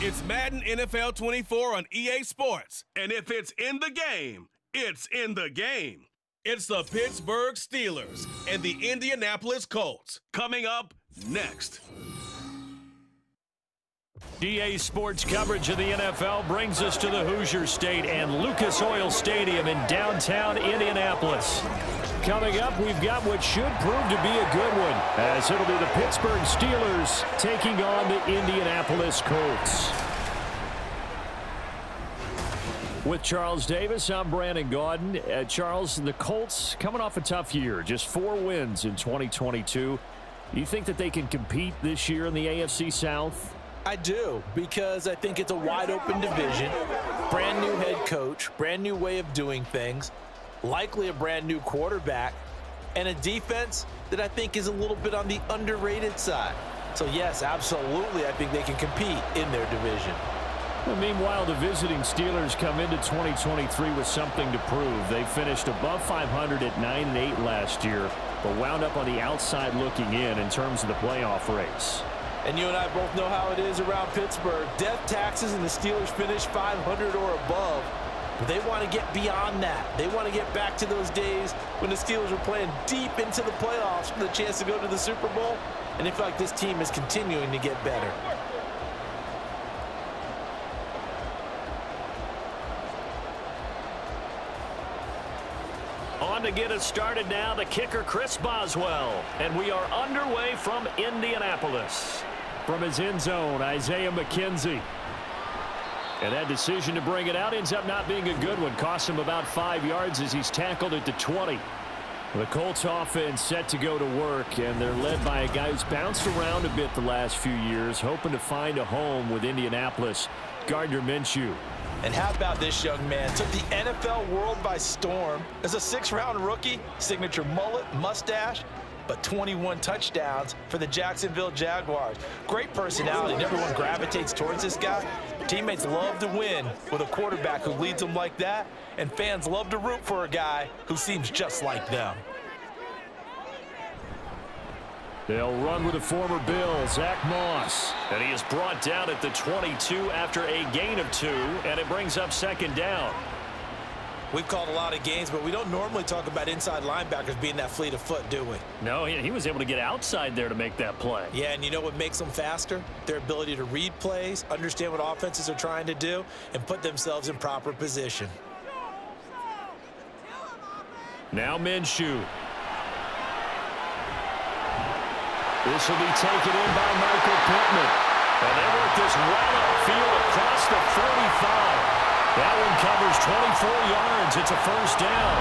It's Madden NFL 24 on EA Sports. And if it's in the game, it's in the game. It's the Pittsburgh Steelers and the Indianapolis Colts. Coming up next. EA Sports coverage of the NFL brings us to the Hoosier State and Lucas Oil Stadium in downtown Indianapolis. Coming up, we've got what should prove to be a good one, as it'll be the Pittsburgh Steelers taking on the Indianapolis Colts. With Charles Davis, I'm Brandon Gaudin. Charles, the Colts coming off a tough year, just 4 wins in 2022. You think that they can compete this year in the AFC South? I do, because I think it's a wide-open division, brand new head coach, brand new way of doing things, likely a brand new quarterback, and a defense that I think is a little bit on the underrated side. So yes, absolutely, I think they can compete in their division. Well, meanwhile, the visiting Steelers come into 2023 with something to prove. They finished above 500 at 9-8 last year, but wound up on the outside looking in terms of the playoff race. And you and I both know how it is around Pittsburgh. Death taxes and the Steelers finish 500 or above. But they want to get beyond that. They want to get back to those days when the Steelers were playing deep into the playoffs for the chance to go to the Super Bowl. And they feel like this team is continuing to get better. On to get us started now, the kicker, Chris Boswell. And we are underway from Indianapolis. From his end zone, Isaiah McKenzie. And that decision to bring it out ends up not being a good one. Costs him about 5 yards as he's tackled at the 20. The Colts offense set to go to work, and they're led by a guy who's bounced around a bit the last few years, hoping to find a home with Indianapolis, Gardner Minshew. And how about this young man? Took the NFL world by storm. As a 6th-round rookie, signature mullet, mustache, but 21 touchdowns for the Jacksonville Jaguars. Great personality, and everyone gravitates towards this guy. Teammates love to win with a quarterback who leads them like that, and fans love to root for a guy who seems just like them. They'll run with the former Bill, Zach Moss. And he is brought down at the 22 after a gain of 2, and it brings up 2nd down. We've called a lot of games, but we don't normally talk about inside linebackers being that fleet of foot, do we? No, he was able to get outside there to make that play. Yeah, and you know what makes them faster? Their ability to read plays, understand what offenses are trying to do, and put themselves in proper position. Now Minshew. This will be taken in by Michael Pittman. And they work this well upfield across the 45. That one covers 24 yards. It's a 1st down.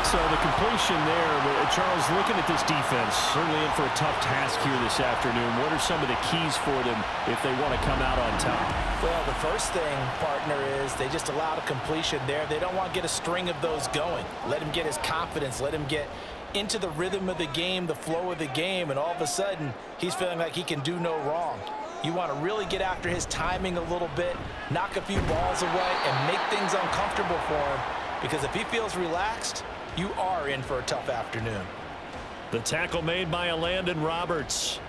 So the completion there, Charles, looking at this defense, certainly in for a tough task here this afternoon. What are some of the keys for them if they want to come out on top? Well, the first thing, partner, is they just allowed a completion there. They don't want to get a string of those going. Let him get his confidence. Let him get into the rhythm of the game, the flow of the game, and all of a sudden, he's feeling like he can do no wrong. You want to really get after his timing a little bit, knock a few balls away, and make things uncomfortable for him, because if he feels relaxed, you are in for a tough afternoon. The tackle made by Landon Roberts.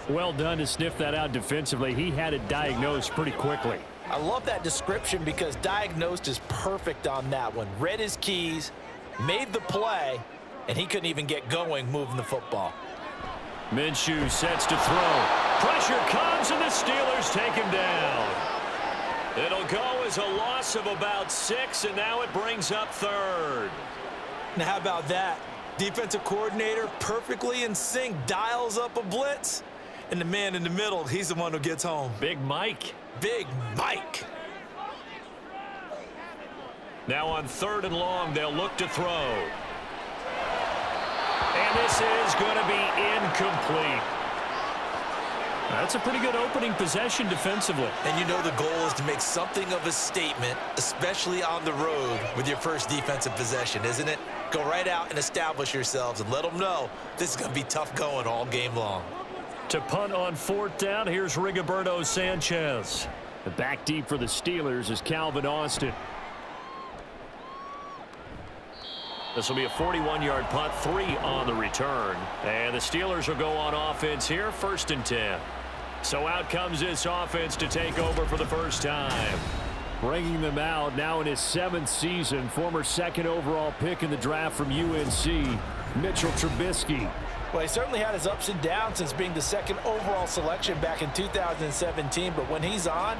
Well done to sniff that out defensively. He had it diagnosed pretty quickly. I love that description because diagnosed is perfect on that one. Read his keys, made the play, and he couldn't even get going moving the football. Minshew sets to throw. Pressure comes, and the Steelers take him down. It'll go as a loss of about 6, and now it brings up 3rd. Now, how about that? Defensive coordinator perfectly in sync, dials up a blitz, and the man in the middle, he's the one who gets home. Big Mike. Big Mike. Now on 3rd and long, they'll look to throw. And this is going to be incomplete. That's a pretty good opening possession defensively. And you know the goal is to make something of a statement, especially on the road with your first defensive possession, isn't it? Go right out and establish yourselves and let them know this is going to be tough going all game long. To punt on 4th down, here's Rigoberto Sanchez. The back deep for the Steelers is Calvin Austin. This will be a 41-yard punt, 3 on the return. And the Steelers will go on offense here, 1st and 10. So out comes this offense to take over for the first time. Bringing them out now in his 7th season, former 2nd overall pick in the draft from UNC, Mitchell Trubisky. Well, he certainly had his ups and downs since being the 2nd overall selection back in 2017, but when he's on,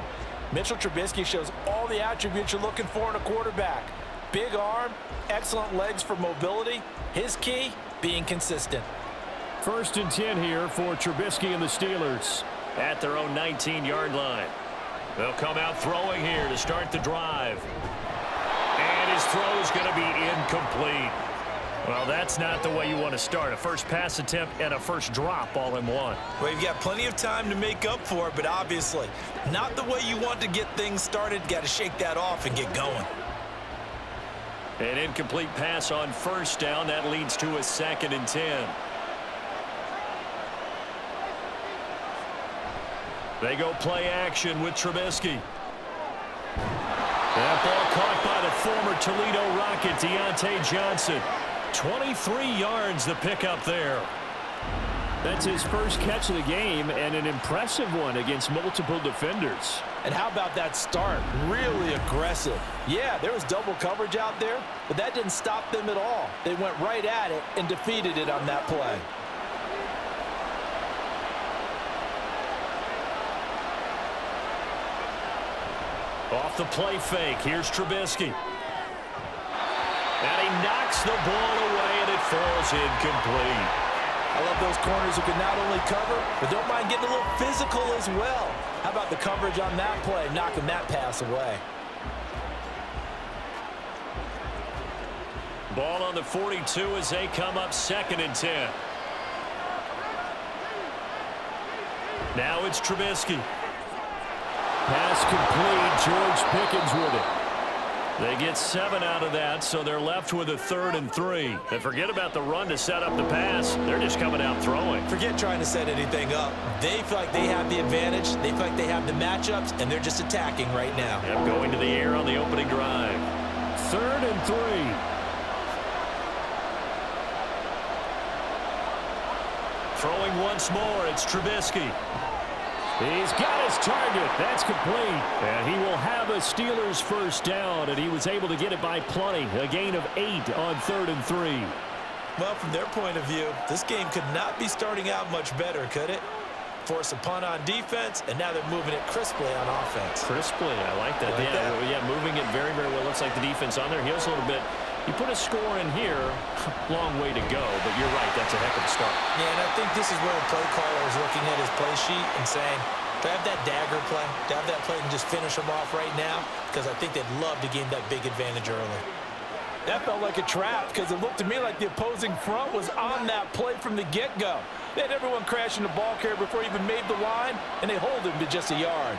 Mitchell Trubisky shows all the attributes you're looking for in a quarterback. Big arm, excellent legs for mobility. His key, being consistent. 1st and 10 here for Trubisky and the Steelers. At their own 19-yard line. They'll come out throwing here to start the drive. And his throw is going to be incomplete. Well, that's not the way you want to start. A first pass attempt and a first drop all in one. Well, you've got plenty of time to make up for it, but obviously not the way you want to get things started. Got to shake that off and get going. An incomplete pass on 1st down. That leads to a 2nd and 10. They go play action with Trubisky. That ball caught by the former Toledo Rocket, Deontay Johnson. 23 yards the pickup there. That's his first catch of the game, and an impressive one against multiple defenders. And how about that start? Really aggressive. Yeah, there was double coverage out there, but that didn't stop them at all. They went right at it and defeated it on that play. Off the play fake, here's Trubisky. And he knocks the ball away, and it falls incomplete. I love those corners who can not only cover, but don't mind getting a little physical as well. How about the coverage on that play, knocking that pass away? Ball on the 42 as they come up 2nd and 10. Now it's Trubisky. Pass complete. George Pickens with it. They get 7 out of that, so they're left with a 3rd and 3. And forget about the run to set up the pass. They're just coming out throwing. Forget trying to set anything up. They feel like they have the advantage. They feel like they have the matchups, and they're just attacking right now. Yep, going to the air on the opening drive. 3rd and 3. Throwing once more, it's Trubisky. He's got his target. That's complete. And he will have a Steelers first down, and he was able to get it by plenty. A gain of 8 on 3rd and 3. Well, from their point of view, this game could not be starting out much better, could it? Force a punt on defense, and now they're moving it crisply on offense. Crisply, I like that. Yeah, moving it very, very well. Looks like the defense on their heels a little bit. You put a score in here, long way to go, but you're right, that's a heck of a start. Yeah, and I think this is where the play caller is looking at his play sheet and saying, do I have that dagger play? Do I have that play and just finish them off right now? Because I think they'd love to gain that big advantage early. That felt like a trap because it looked to me like the opposing front was on that play from the get-go. They had everyone crashing the ball carrier before he even made the line, and they hold him to just a yard.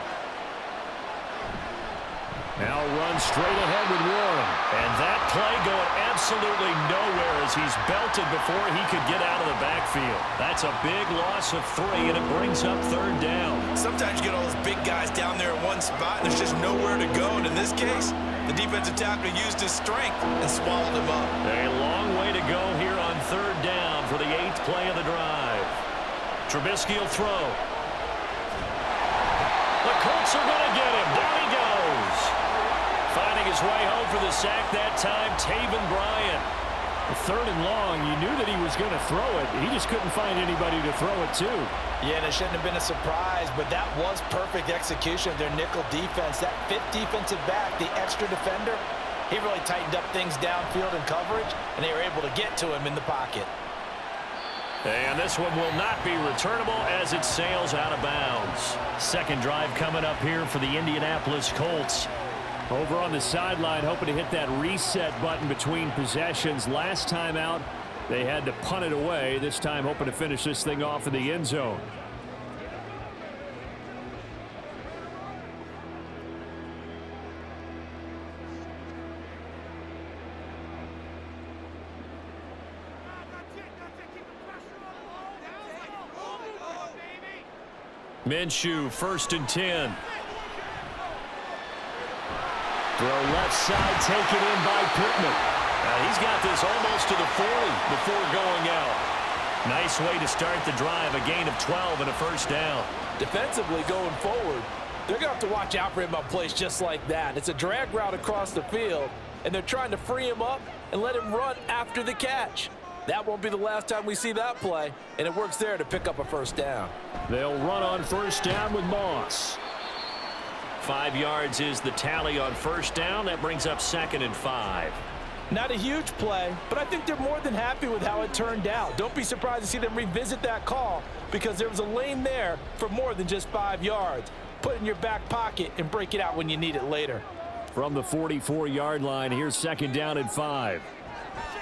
Now runs straight ahead with Warren. And that play going absolutely nowhere as he's belted before he could get out of the backfield. That's a big loss of 3, and it brings up 3rd down. Sometimes you get all those big guys down there in one spot, and there's just nowhere to go. And in this case, the defensive tackler used his strength and swallowed him up. A long way to go here on 3rd down for the 8th play of the drive. Trubisky will throw. The Colts are going to get him. Down he goes. Finding his way home for the sack that time, Taven Bryan. 3rd and long, you knew that he was going to throw it. He just couldn't find anybody to throw it to. Yeah, and it shouldn't have been a surprise, but that was perfect execution of their nickel defense. That 5th defensive back, the extra defender, he really tightened up things downfield in coverage, and they were able to get to him in the pocket. And this one will not be returnable as it sails out of bounds. 2nd drive coming up here for the Indianapolis Colts. Over on the sideline, hoping to hit that reset button between possessions. Last time out, they had to punt it away. This time, hoping to finish this thing off in the end zone. Minshew, 1st and 10. Throw left side, taken in by Pittman. He's got this almost to the 40 before going out. Nice way to start the drive, a gain of 12 and a first down. Defensively going forward, they're going to have to watch out for him on plays just like that. It's a drag route across the field, and they're trying to free him up and let him run after the catch. That won't be the last time we see that play, and it works there to pick up a first down. They'll run on first down with Moss. 5 yards is the tally on first down. That brings up 2nd and 5. Not a huge play, but I think they're more than happy with how it turned out. Don't be surprised to see them revisit that call because there was a lane there for more than just 5 yards. Put it in your back pocket and break it out when you need it later. From the 44-yard line, here's 2nd down and 5.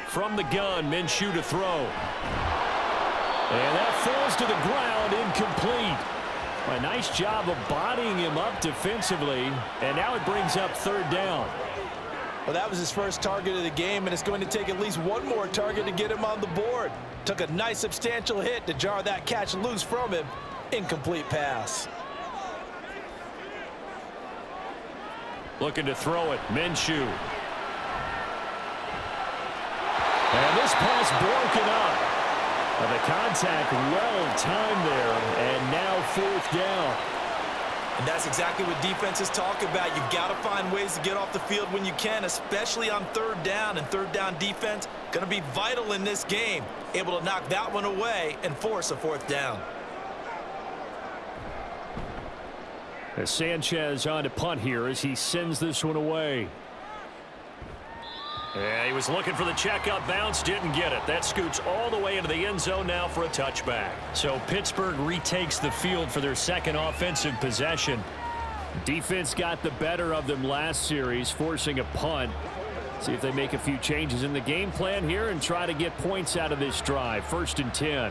From the gun, Minshew to throw. And that falls to the ground, incomplete. A nice job of bodying him up defensively, and now it brings up 3rd down. Well, that was his first target of the game, and it's going to take at least one more target to get him on the board. Took a nice substantial hit to jar that catch loose from him. Incomplete pass. Looking to throw it, Minshew. And this pass broken up. And the contact well timed there, and now 4th down. And that's exactly what defenses talk about. You've got to find ways to get off the field when you can, especially on 3rd down. And 3rd down defense going to be vital in this game. Able to knock that one away and force a 4th down. As Sanchez on to punt here as he sends this one away. Yeah, he was looking for the checkup bounce, didn't get it. That scoots all the way into the end zone now for a touchback. So Pittsburgh retakes the field for their 2nd offensive possession. Defense got the better of them last series, forcing a punt. See if they make a few changes in the game plan here and try to get points out of this drive. 1st and 10.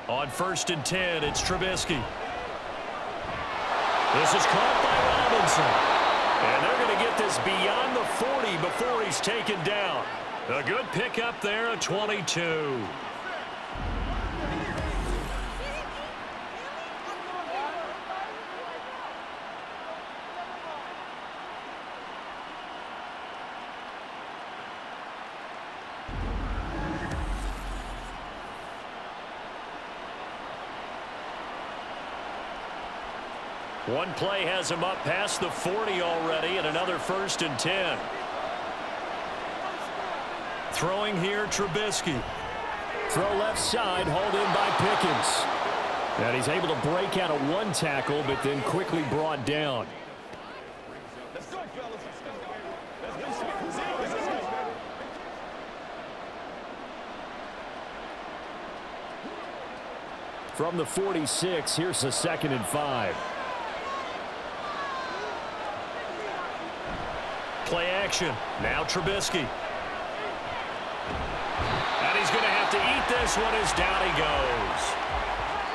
On 1st and 10, it's Trubisky. This is caught by Robinson. And they're going to get this beyond the 40 before he's taken down. A good pickup there, a 22. One play has him up past the 40 already, and another 1st and 10. Throwing here, Trubisky. Throw left side, hauled in by Pickens. And he's able to break out of one tackle, but then quickly brought down. From the 46, here's a 2nd and 5. Play action. Now Trubisky. And he's going to have to eat this one as down he goes.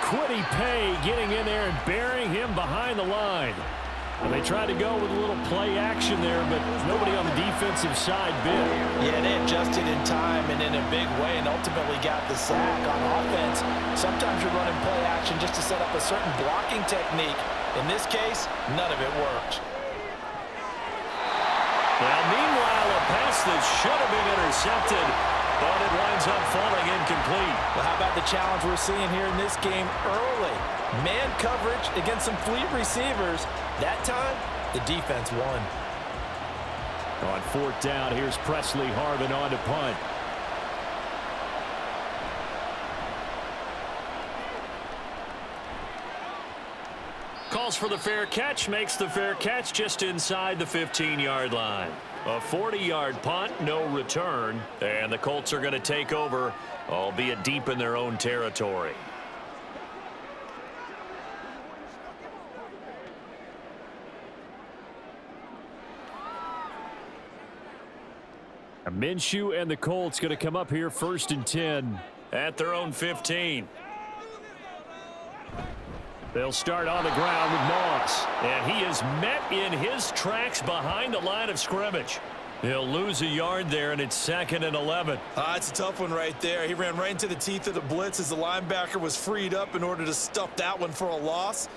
Quiddy Pay getting in there and burying him behind the line. And they tried to go with a little play action there, but nobody on the defensive side bit. Yeah, they adjusted in time and in a big way and ultimately got the sack. On offense, sometimes you're running play action just to set up a certain blocking technique. In this case, none of it worked. Well, meanwhile, a pass that should have been intercepted, but it winds up falling incomplete. Well, how about the challenge we're seeing here in this game early? Man coverage against some fleet receivers. That time, the defense won. On 4th down, here's Presley Harvin on to punt. Calls for the fair catch, makes the fair catch just inside the 15-yard line. A 40-yard punt, no return, and the Colts are going to take over, albeit deep in their own territory. Minshew and the Colts going to come up here 1st and 10 at their own 15. They'll start on the ground with Moss. And he is met in his tracks behind the line of scrimmage. He'll lose a yard there, and it's 2nd and 11. It's a tough one right there. He ran right into the teeth of the blitz as the linebacker was freed up in order to stuff that one for a loss.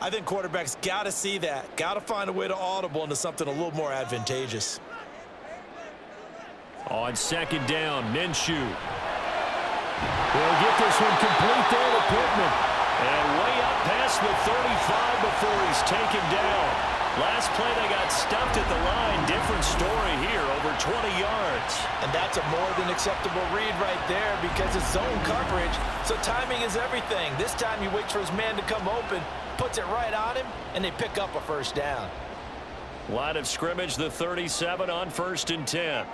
I think quarterbacks got to see that. Got to find a way to audible into something a little more advantageous. On 2nd down, Minshew. He'll get this one complete there to Pittman. And way up past the 35 before he's taken down. Last play, they got stuffed at the line. Different story here, over 20 yards. And that's a more than acceptable read right there because it's zone coverage, so timing is everything. This time he waits for his man to come open, puts it right on him, and they pick up a first down. Line of scrimmage, the 37 on 1st and 10.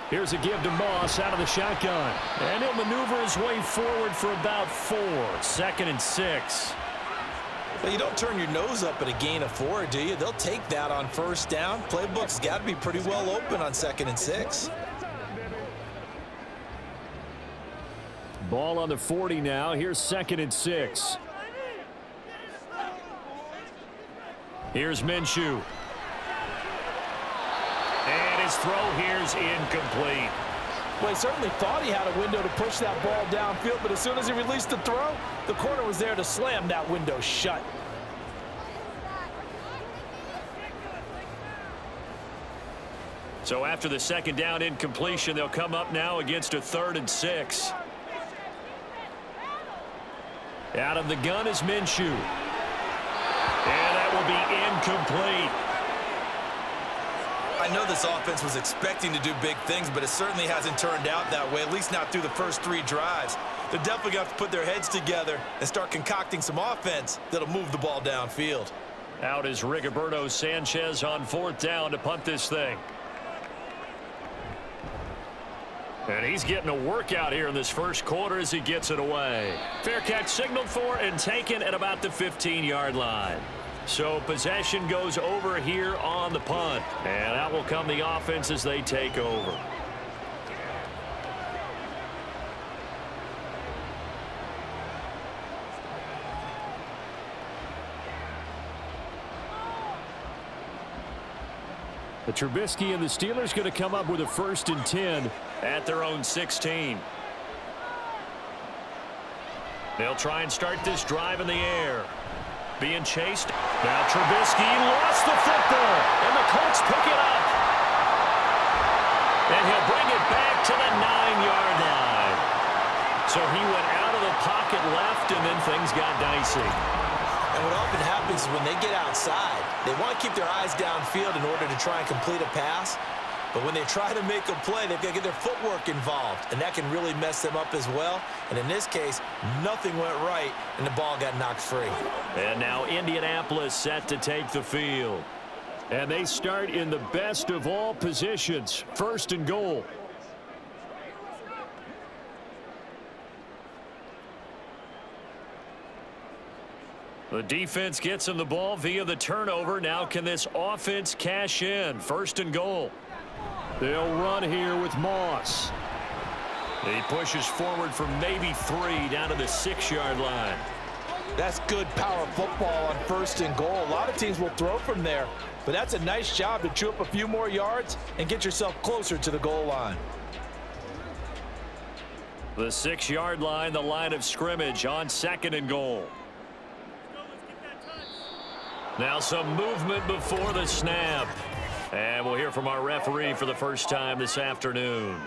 Here's a give to Moss out of the shotgun. And he'll maneuver his way forward for about 4. 2nd and 6. Well, you don't turn your nose up at a gain of 4, do you? They'll take that on 1st down. Playbook's got to be pretty well open on 2nd and 6. Ball on the 40 now. Here's 2nd and 6. Here's Minshew. And his throw here's incomplete. Well, he certainly thought he had a window to push that ball downfield, but as soon as he released the throw, the corner was there to slam that window shut. So after the 2nd down incompletion, they'll come up now against a 3rd and 6. Out of the gun is Minshew. And that will be incomplete. I know this offense was expecting to do big things, but it certainly hasn't turned out that way, at least not through the first 3 drives. They're definitely going to have to put their heads together and start concocting some offense that'll move the ball downfield. Out is Rigoberto Sanchez on 4th down to punt this thing. And he's getting a workout here in this first quarter as he gets it away. Fair catch signaled for and taken at about the 15-yard line. So possession goes over here on the punt. And out will come the offense as they take over. The Trubisky and the Steelers going to come up with a 1st and 10 at their own 16. They'll try and start this drive in the air. Being chased. Now Trubisky lost the football, and the Colts pick it up. And he'll bring it back to the 9-yard line. So he went out of the pocket left, and then things got dicey. And what often happens is when they get outside, they want to keep their eyes downfield in order to try and complete a pass. But when they try to make a play, they've got to get their footwork involved, and that can really mess them up as well. And in this case, nothing went right, and the ball got knocked free. And now Indianapolis set to take the field. And they start in the best of all positions, 1st and goal. The defense gets him the ball via the turnover. Now can this offense cash in? 1st and goal. They'll run here with Moss. He pushes forward for maybe 3 down to the 6-yard line. That's good power football on 1st and goal. A lot of teams will throw from there, but that's a nice job to chew up a few more yards and get yourself closer to the goal line. The 6-yard line, the line of scrimmage on 2nd and goal. Now some movement before the snap. And we'll hear from our referee for the first time this afternoon.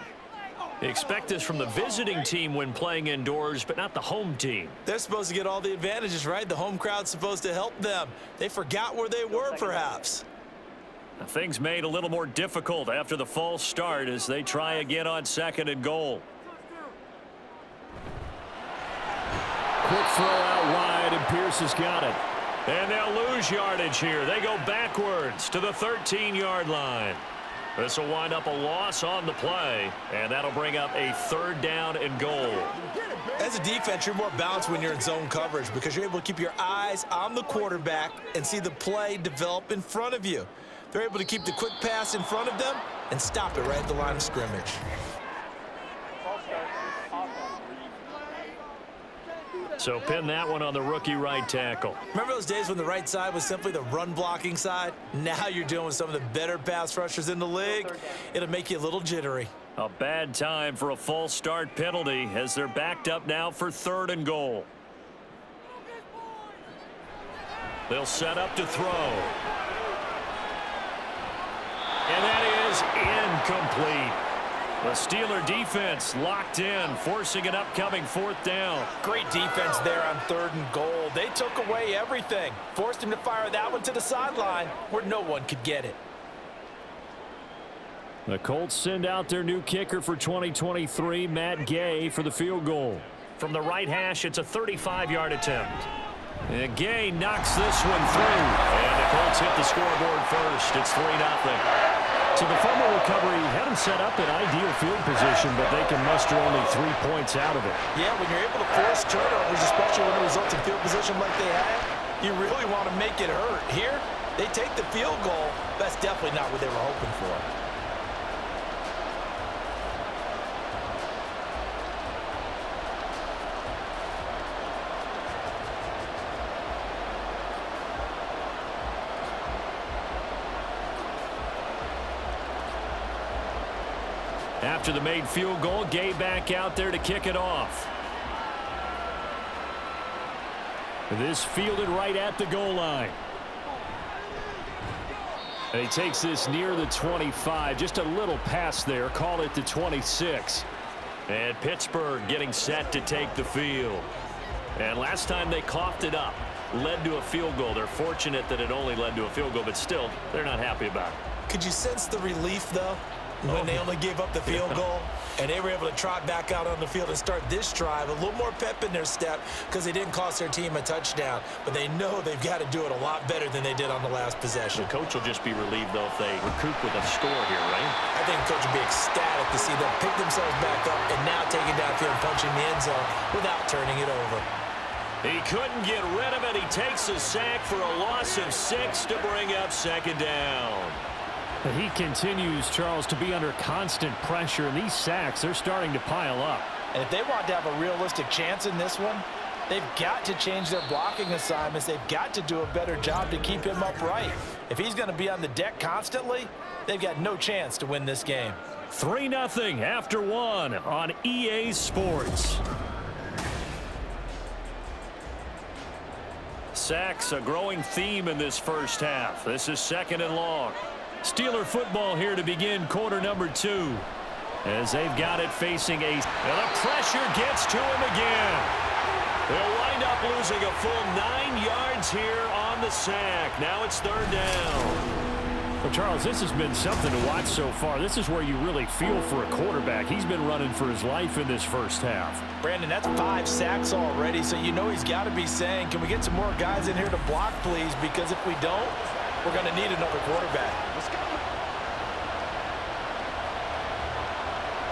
Expect this from the visiting team when playing indoors, but not the home team. They're supposed to get all the advantages, right? The home crowd's supposed to help them. They forgot where they were, perhaps. Things made a little more difficult after the false start as they try again on 2nd and goal. Quick throw out wide, and Pierce has got it. And they'll lose yardage here. They go backwards to the 13-yard line. This will wind up a loss on the play, and that'll bring up a 3rd down and goal. As a defense, you're more balanced when you're in zone coverage because you're able to keep your eyes on the quarterback and see the play develop in front of you. They're able to keep the quick pass in front of them and stop it right at the line of scrimmage. So pin that one on the rookie right tackle. Remember those days when the right side was simply the run-blocking side? Now you're dealing with some of the better pass rushers in the league. It'll make you a little jittery. A bad time for a false start penalty as they're backed up now for 3rd and goal. They'll set up to throw. And that is incomplete. The Steeler defense locked in, forcing an upcoming 4th down. Great defense there on 3rd and goal. They took away everything. Forced him to fire that one to the sideline where no one could get it. The Colts send out their new kicker for 2023, Matt Gay, for the field goal. From the right hash, it's a 35-yard attempt. And Gay knocks this one through. And the Colts hit the scoreboard first. It's 3-0. So the fumble recovery had them set up in ideal field position, but they can muster only 3 points out of it. Yeah, when you're able to force turnovers, especially when it results in field position like they had, you really want to make it hurt. Here, they take the field goal. That's definitely not what they were hoping for. After the made field goal, Gay back out there to kick it off. This fielded right at the goal line. And he takes this near the 25. Just a little pass there. Call it the 26. And Pittsburgh getting set to take the field. And last time they coughed it up, led to a field goal. They're fortunate that it only led to a field goal, but still, they're not happy about it. Could you sense the relief, though? When they only gave up the field goal, and they were able to trot back out on the field and start this drive, a little more pep in their step because they didn't cost their team a touchdown. But they know they've got to do it a lot better than they did on the last possession. The coach will just be relieved, though, if they recoup with a score here, right? I think the coach will be ecstatic to see them pick themselves back up and now taking downfield and punching the end zone without turning it over. He couldn't get rid of it. He takes a sack for a loss of 6 to bring up 2nd down. He continues, Charles, to be under constant pressure, and these sacks, they're starting to pile up. And if they want to have a realistic chance in this one, they've got to change their blocking assignments. They've got to do a better job to keep him upright. If he's going to be on the deck constantly, they've got no chance to win this game. 3-0 after 1 on EA Sports. Sacks, a growing theme in this first half. This is 2nd and long. Steeler football here to begin quarter number 2. As they've got it facing and the pressure gets to him again. They'll wind up losing a full 9 yards here on the sack. Now it's 3rd down. Well, Charles, this has been something to watch so far. This is where you really feel for a quarterback. He's been running for his life in this first half. Brandon, that's 5 sacks already, so you know he's got to be saying, can we get some more guys in here to block, please? Because if we don't, we're going to need another quarterback.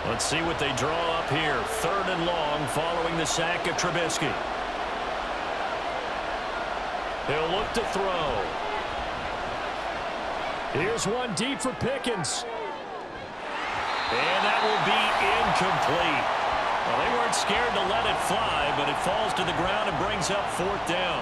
Let's see what they draw up here. 3rd and long following the sack of Trubisky. He'll look to throw. Here's one deep for Pickens. And that will be incomplete. Well, they weren't scared to let it fly, but it falls to the ground and brings up 4th down.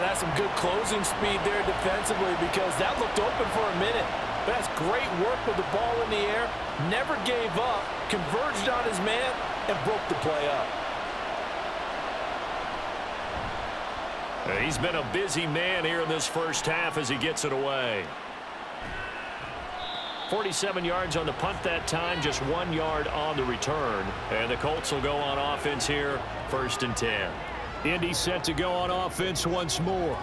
That's some good closing speed there defensively because that looked open for a minute. But that's great work with the ball in the air. Never gave up, converged on his man, and broke the play up. He's been a busy man here in this first half as he gets it away. 47 yards on the punt that time, just 1 yard on the return. And the Colts will go on offense here, 1st and 10. Indy set to go on offense once more.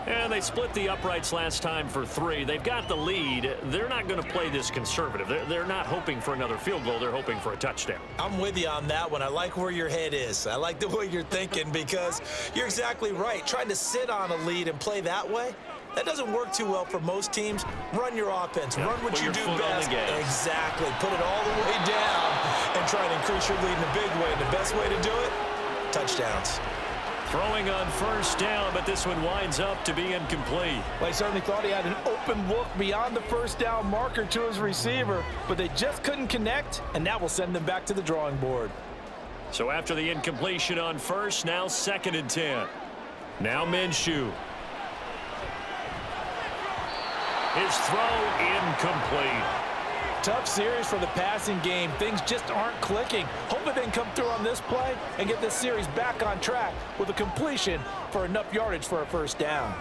And they split the uprights last time for 3. They've got the lead. They're not going to play this conservative. They're not hoping for another field goal. They're hoping for a touchdown. I'm with you on that one. I like where your head is. I like the way you're thinking because you're exactly right. Trying to sit on a lead and play that way, that doesn't work too well for most teams. Run your offense. Run what you do best. Exactly. Put it all the way down and try to increase your lead in a big way. And the best way to do it, touchdowns. Throwing on 1st down, but this one winds up to be incomplete. Well, he certainly thought he had an open look beyond the 1st down marker to his receiver, but they just couldn't connect, and that will send them back to the drawing board. So after the incompletion on first, now 2nd and 10. Now Minshew. His throw incomplete. Tough series for the passing game. Things just aren't clicking. Hopefully they can come through on this play and get this series back on track with a completion for enough yardage for a first down.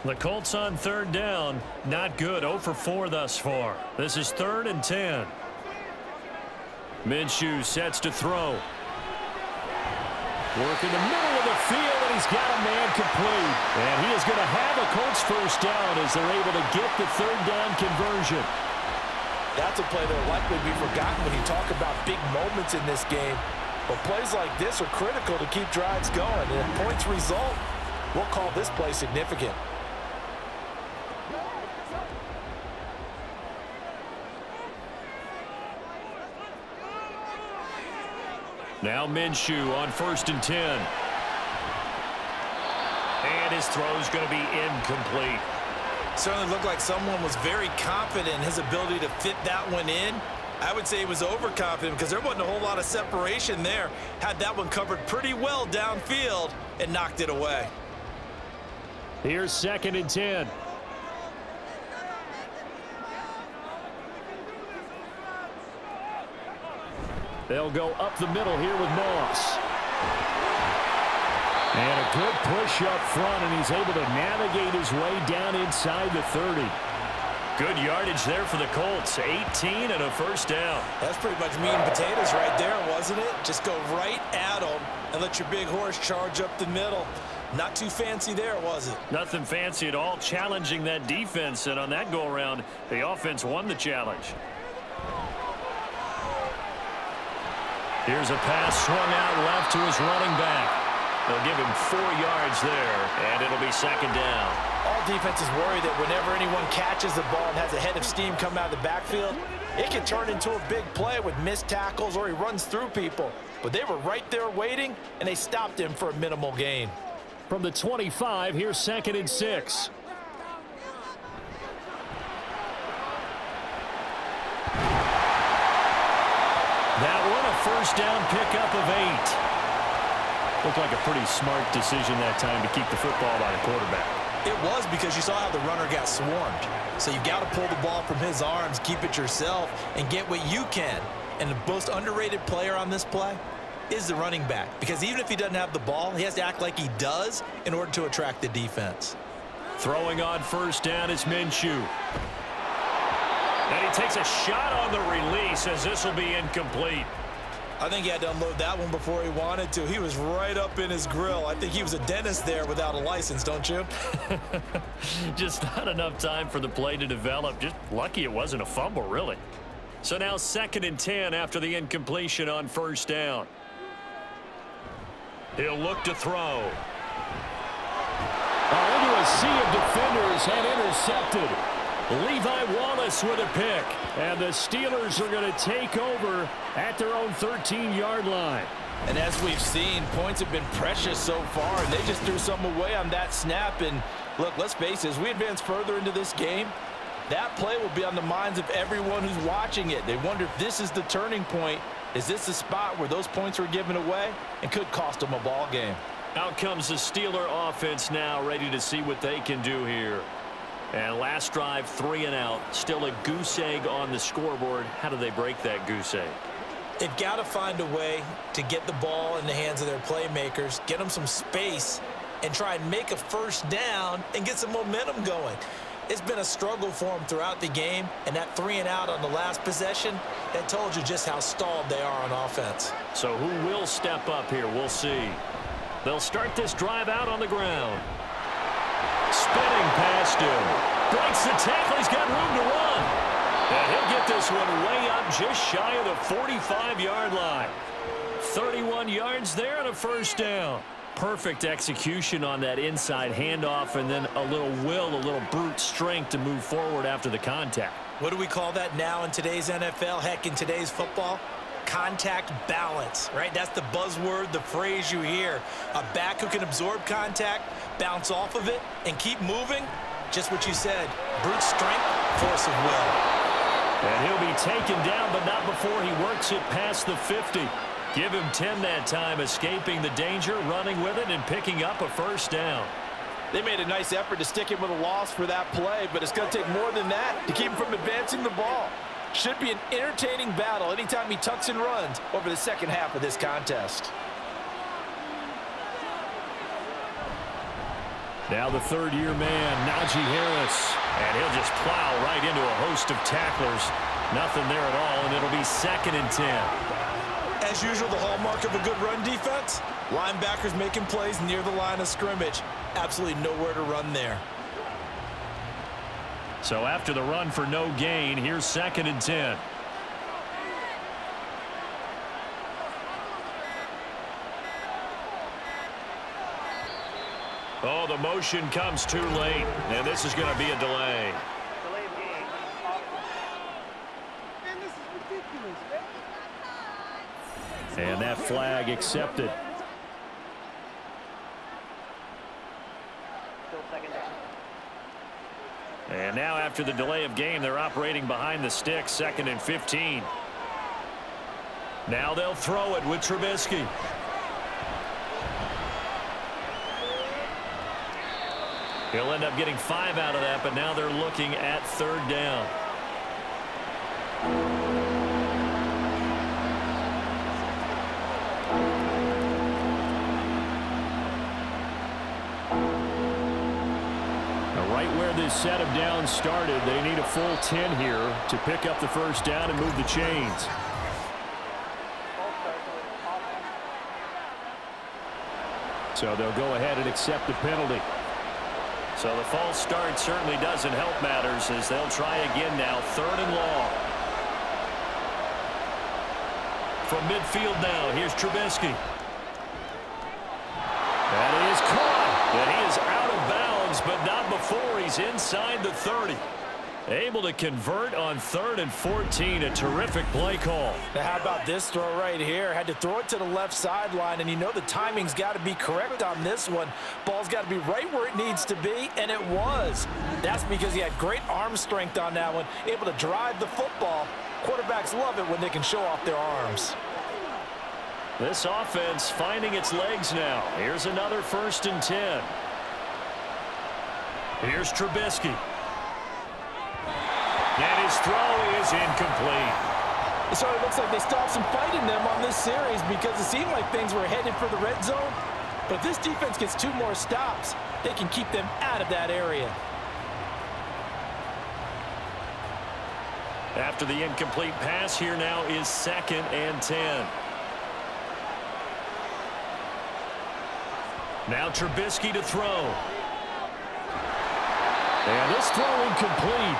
The Colts on 3rd down. Not good. 0 for 4 thus far. This is 3rd and 10. Minshew sets to throw. Work in the middle of the field, and he's got a man complete. And he is going to have a Colts first down as they're able to get the 3rd down conversion. That's a play that will likely be forgotten when you talk about big moments in this game. But plays like this are critical to keep drives going. And if points result, we'll call this play significant. Now Minshew on 1st and 10. And his throw's going to be incomplete. Certainly looked like someone was very confident in his ability to fit that one in. I would say he was overconfident because there wasn't a whole lot of separation there. Had that one covered pretty well downfield and knocked it away. Here's 2nd and 10. They'll go up the middle here with Moss. And a good push up front, and he's able to navigate his way down inside the 30. Good yardage there for the Colts. 18 and a first down. That's pretty much meat and potatoes right there, wasn't it? Just go right at them and let your big horse charge up the middle. Not too fancy there, was it? Nothing fancy at all, challenging that defense. And on that go-around, the offense won the challenge. Here's a pass swung out left to his running back. They'll give him 4 yards there, and it'll be 2nd down. All defenses worry that whenever anyone catches the ball and has a head of steam come out of the backfield, it can turn into a big play with missed tackles or he runs through people. But they were right there waiting, and they stopped him for a minimal gain. From the 25, here's 2nd and 6. That one a first down pickup of 8. Looked like a pretty smart decision that time to keep the football by the quarterback. It was, because you saw how the runner got swarmed. So you got to pull the ball from his arms, keep it yourself, and get what you can. And the most underrated player on this play is the running back. Because even if he doesn't have the ball, he has to act like he does in order to attract the defense. Throwing on first down is Minshew. And he takes a shot on the release as this will be incomplete. I think he had to unload that one before he wanted to. He was right up in his grill. I think he was a dentist there without a license, don't you? Just not enough time for the play to develop. Just lucky it wasn't a fumble, really. So now 2nd and 10 after the incompletion on first down. He'll look to throw. Into a sea of defenders and intercepted. Levi Wallace with a pick. And the Steelers are going to take over at their own 13-yard line. And as we've seen, points have been precious so far, and they just threw some away on that snap. And look, let's face it, as we advance further into this game, that play will be on the minds of everyone who's watching it. They wonder if this is the turning point. Is this the spot where those points were given away and could cost them a ball game? Out comes the Steeler offense now, ready to see what they can do here. And last drive, 3 and out. Still a goose egg on the scoreboard. How do they break that goose egg? They've got to find a way to get the ball in the hands of their playmakers, get them some space, and try and make a first down and get some momentum going. It's been a struggle for them throughout the game, and that 3 and out on the last possession, that told you just how stalled they are on offense. So who will step up here? We'll see. They'll start this drive out on the ground. Spinning past him. Breaks the tackle. He's got room to run. And he'll get this one way up just shy of the 45-yard line. 31 yards there and a first down. Perfect execution on that inside handoff, and then a little will, a little brute strength to move forward after the contact. What do we call that now in today's NFL? Heck, in today's football? Contact balance, right? That's the buzzword, the phrase you hear. A back who can absorb contact, bounce off of it, and keep moving. Just what you said, brute strength, force of will. And he'll be taken down, but not before he works it past the 50. Give him 10 that time, escaping the danger, running with it, and picking up a first down. They made a nice effort to stick him with a loss for that play, but it's going to take more than that to keep him from advancing the ball. Should be an entertaining battle anytime he tucks and runs over the second half of this contest. Now the third-year man, Najee Harris. And he'll just plow right into a host of tacklers. Nothing there at all, and it'll be 2nd and 10. As usual, the hallmark of a good run defense, linebackers making plays near the line of scrimmage. Absolutely nowhere to run there. So after the run for no gain, here's 2nd and 10. Oh, the motion comes too late, and this is going to be a delay. Man, this is ridiculous, man. And that flag accepted. And now after the delay of game, they're operating behind the sticks, 2nd and 15. Now they'll throw it with Trubisky. He'll end up getting 5 out of that, but now they're looking at 3rd down. Now right where this set of downs started, they need a full 10 here to pick up the first down and move the chains. So they'll go ahead and accept the penalty. So the false start certainly doesn't help matters as they'll try again now, 3rd and long. From midfield now, here's Trubisky. That is caught. And he is out of bounds, but not before he's inside the 30. Able to convert on 3rd and 14. A terrific play call. Now how about this throw right here? Had to throw it to the left sideline, and you know the timing's got to be correct on this one. Ball's got to be right where it needs to be, and it was. That's because he had great arm strength on that one, able to drive the football. Quarterbacks love it when they can show off their arms. This offense finding its legs now. Here's another 1st and 10. Here's Trubisky. And his throw is incomplete. So it looks like they stopped some fight in them on this series because it seemed like things were headed for the red zone. But if this defense gets 2 more stops, they can keep them out of that area. After the incomplete pass, here now is 2nd and 10. Now Trubisky to throw. And this throw incomplete.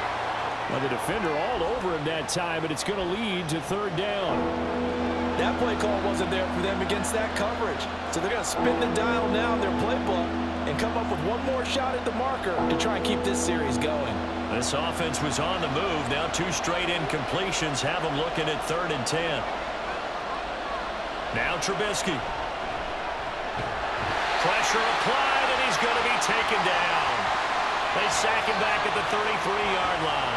Now the defender all over him that time, but it's going to lead to 3rd down. That play call wasn't there for them against that coverage. So they're going to spin the dial now in their playbook and come up with one more shot at the marker to try and keep this series going. This offense was on the move. Now 2 straight incompletions have them looking at 3rd and 10. Now Trubisky. Pressure applied, and he's going to be taken down. They sack him back at the 33-yard line.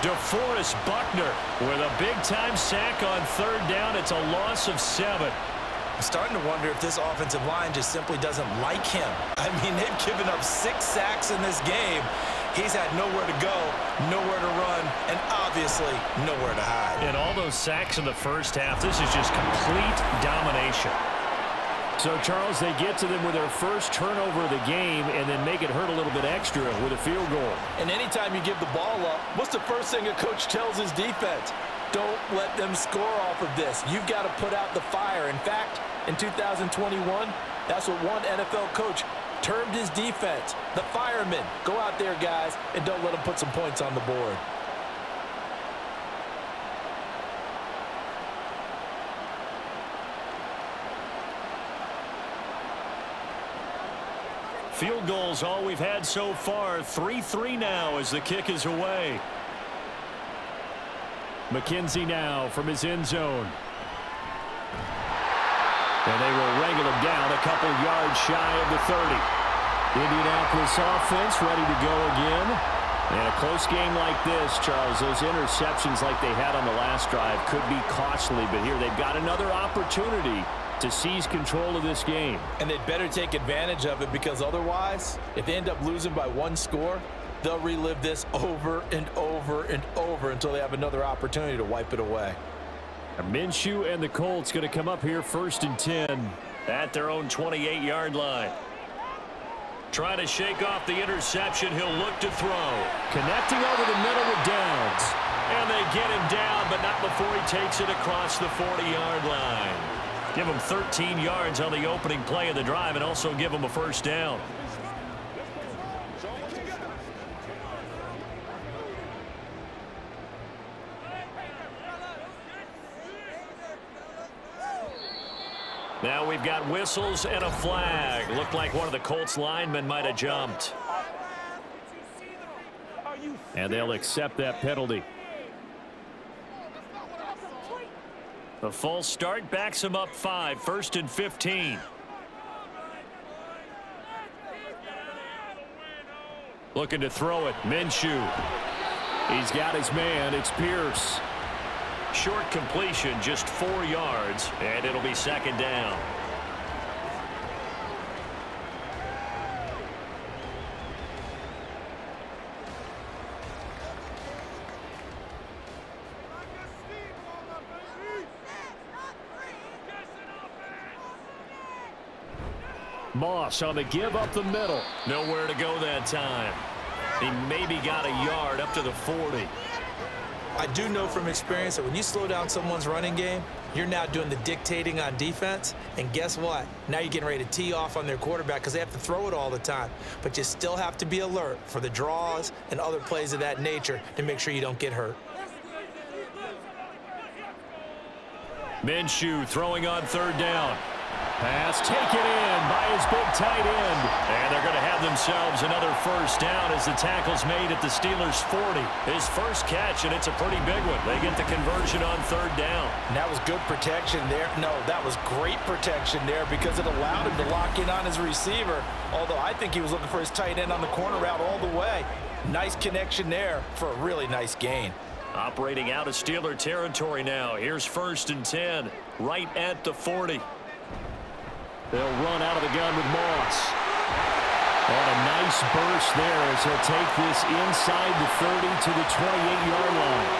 DeForest Buckner with a big-time sack on 3rd down. It's a loss of 7. I'm starting to wonder if this offensive line just simply doesn't like him. I mean, they've given up 6 sacks in this game. He's had nowhere to go, nowhere to run, and obviously nowhere to hide. And all those sacks in the first half, this is just complete domination. So, Charles, they get to them with their first turnover of the game and then make it hurt a little bit extra with a field goal. And anytime you give the ball up, what's the first thing a coach tells his defense? Don't let them score off of this. You've got to put out the fire. In fact, in 2021, that's what one NFL coach termed his defense. The firemen. Go out there, guys, and don't let them put some points on the board. Field goals all we've had so far. 3-3 now as the kick is away. McKenzie now from his end zone. And they will wrangle him down a couple yards shy of the 30. Indianapolis offense ready to go again. And a close game like this, Charles, those interceptions like they had on the last drive could be costly, but here they've got another opportunity to seize control of this game. And they'd better take advantage of it, because otherwise, if they end up losing by one score, they'll relive this over and over and over until they have another opportunity to wipe it away. Minshew and the Colts going to come up here 1st and 10 at their own 28-yard line. Trying to shake off the interception. He'll look to throw. Connecting over the middle with Downs. And they get him down, but not before he takes it across the 40-yard line. Give him 13 yards on the opening play of the drive and also give him a first down. Now we've got whistles and a flag. Looked like one of the Colts linemen might have jumped. And they'll accept that penalty. The false start backs him up 5, 1st and 15. Looking to throw it, Minshew. He's got his man, it's Pierce. Short completion, just 4 yards, and it'll be 2nd down. Moss on the give up the middle. Nowhere to go that time. He maybe got a yard up to the 40. I do know from experience that when you slow down someone's running game, you're now doing the dictating on defense. And guess what? Now you're getting ready to tee off on their quarterback because they have to throw it all the time. But you still have to be alert for the draws and other plays of that nature to make sure you don't get hurt. Minshew throwing on 3rd down. Pass taken in by his big tight end. And they're going to have themselves another first down as the tackle's made at the Steelers' 40. His first catch, and it's a pretty big one. They get the conversion on 3rd down. And that was good protection there. No, that was great protection there because it allowed him to lock in on his receiver, although I think he was looking for his tight end on the corner route all the way. Nice connection there for a really nice gain. Operating out of Steeler territory now. Here's 1st and 10, right at the 40. They'll run out of the gun with Moss. And a nice burst there as he'll take this inside the 30 to the 28-yard line.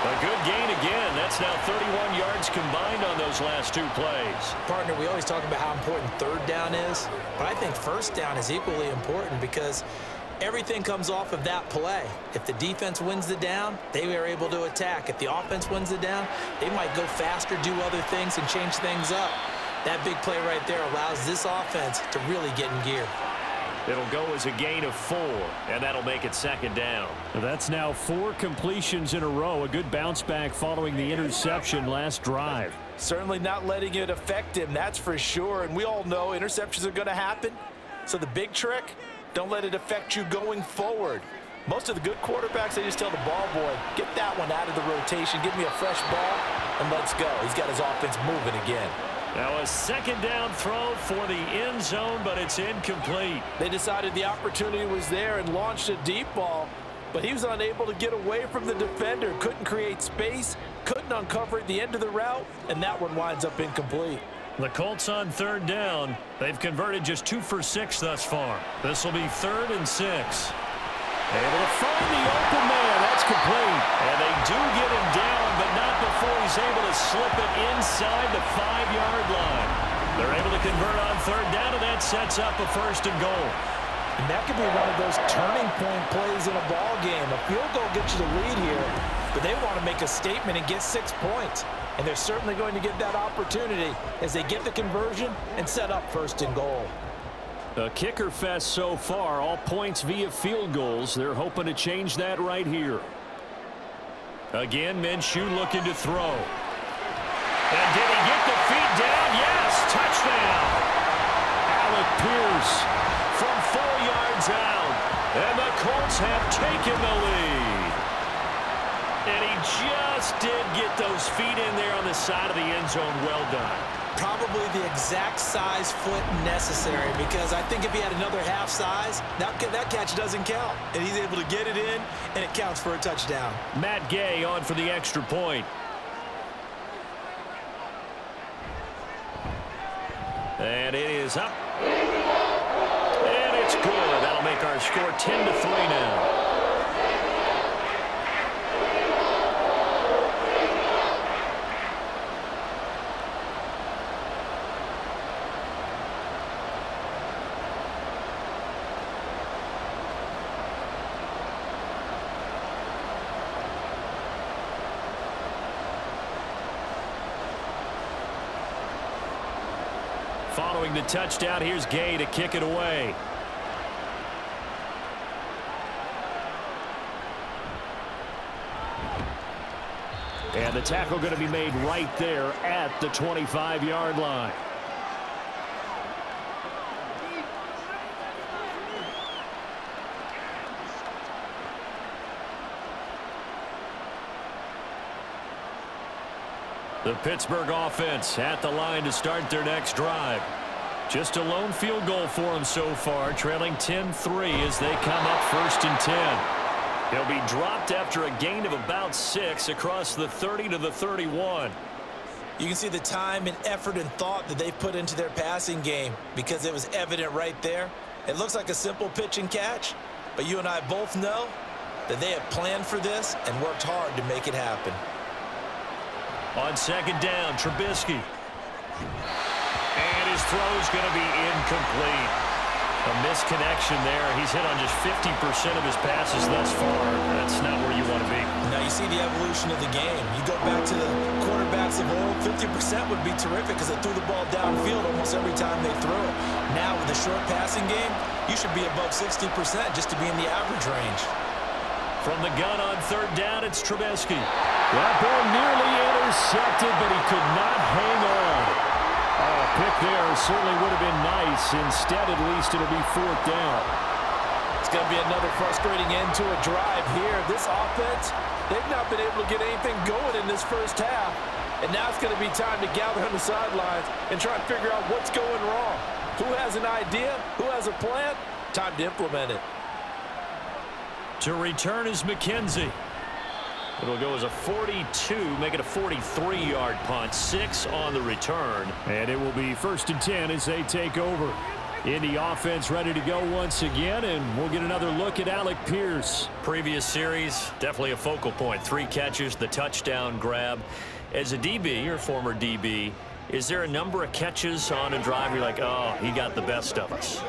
A good gain again. That's now 31 yards combined on those last 2 plays. Partner, we always talk about how important 3rd down is, but I think 1st down is equally important because everything comes off of that play. If the defense wins the down, they are able to attack. If the offense wins the down, they might go faster, do other things, and change things up. That big play right there allows this offense to really get in gear. It'll go as a gain of 4, and that'll make it 2nd down. That's now 4 completions in a row. A good bounce back following the interception last drive. Certainly not letting it affect him, that's for sure. And we all know interceptions are going to happen. So the big trick, don't let it affect you going forward. Most of the good quarterbacks, they just tell the ball boy, get that one out of the rotation, give me a fresh ball, and let's go. He's got his offense moving again. Now a 2nd down throw for the end zone, but it's incomplete. They decided the opportunity was there and launched a deep ball, but he was unable to get away from the defender, couldn't create space, couldn't uncover at the end of the route, and that one winds up incomplete. The Colts on 3rd down. They've converted just 2 for 6 thus far. This will be 3rd and 6. Able to find the open man. That's complete. And they do get him down, but not before he's able to slip it inside the 5-yard line. They're able to convert on 3rd down, and that sets up a 1st and goal. And that could be one of those turning point plays in a ball game. A field goal gets you the lead here, but they want to make a statement and get 6 points. And they're certainly going to get that opportunity as they get the conversion and set up 1st and goal. A kicker fest so far, all points via field goals. They're hoping to change that right here. Again, Minshew looking to throw. And did he get the feet down? Yes, touchdown. Alec Pierce from 4 yards out. And the Colts have taken the lead. And he just did get those feet in there on the side of the end zone. Well done. Probably the exact size foot necessary, because I think if he had another half size, that catch doesn't count. And he's able to get it in, and it counts for a touchdown. Matt Gay on for the extra point. And it is up. And it's good. That'll make our score 10-3 now. Following the touchdown, here's Gay to kick it away. And the tackle going to be made right there at the 25-yard line. The Pittsburgh offense at the line to start their next drive. Just a lone field goal for them so far, trailing 10-3 as they come up 1st and 10. He'll be dropped after a gain of about 6 across the 30 to the 31. You can see the time and effort and thought that they've put into their passing game, because it was evident right there. It looks like a simple pitch and catch, but you and I both know that they have planned for this and worked hard to make it happen. On 2nd down, Trubisky. And his throw's going to be incomplete. A misconnection there. He's hit on just 50% of his passes thus far. That's not where you want to be. Now you see the evolution of the game. You go back to the quarterbacks of old, 50% would be terrific because they threw the ball downfield almost every time they threw it. Now with the short passing game, you should be above 60% just to be in the average range. From the gun on 3rd down, it's Trubisky. That ball nearly intercepted, but he could not hang on. Oh, pick there certainly would have been nice. Instead, at least, it'll be 4th down. It's going to be another frustrating end to a drive here. This offense, they've not been able to get anything going in this first half. And now it's going to be time to gather on the sidelines and try and figure out what's going wrong. Who has an idea? Who has a plan? Time to implement it. To return is McKenzie. It'll go as a 42, make it a 43-yard punt, 6 on the return. And it will be 1st and 10 as they take over. Indy offense ready to go once again, and we'll get another look at Alec Pierce. Previous series, definitely a focal point. 3 catches, the touchdown grab. As a DB, or former DB, is there a number of catches on a drive you're like, oh, he got the best of us?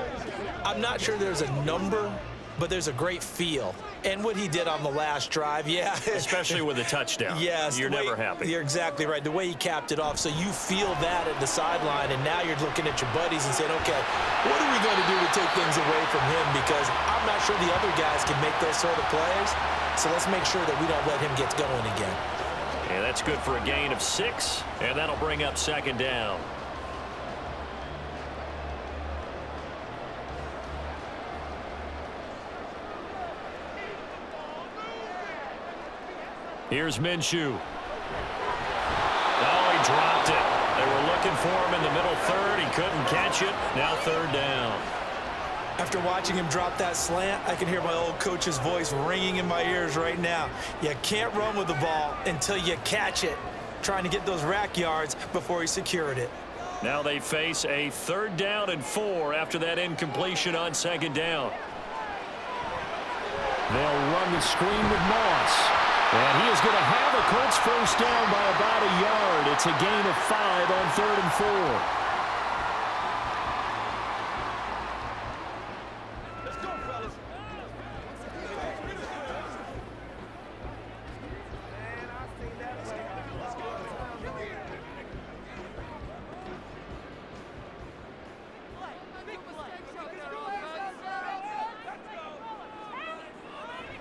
I'm not sure there's a number, but there's a great feel. And what he did on the last drive, yeah. Especially with a touchdown. Yes. You're never happy. You're exactly right. The way he capped it off, so you feel that at the sideline, and now you're looking at your buddies and saying, okay, what are we going to do to take things away from him? Because I'm not sure the other guys can make those sort of plays. So let's make sure that we don't let him get going again. And that's good for a gain of 6, and that'll bring up 2nd down. Here's Minshew. Oh, he dropped it. They were looking for him in the middle 3rd. He couldn't catch it. Now 3rd down. After watching him drop that slant, I can hear my old coach's voice ringing in my ears right now. You can't run with the ball until you catch it. Trying to get those rack yards before he secured it. Now they face a 3rd down and 4 after that incompletion on 2nd down. They'll run the screen with Moss. And he is going to have a Colts 1st down by about a yard. It's a gain of 5 on 3rd and 4. Let's go, fellas.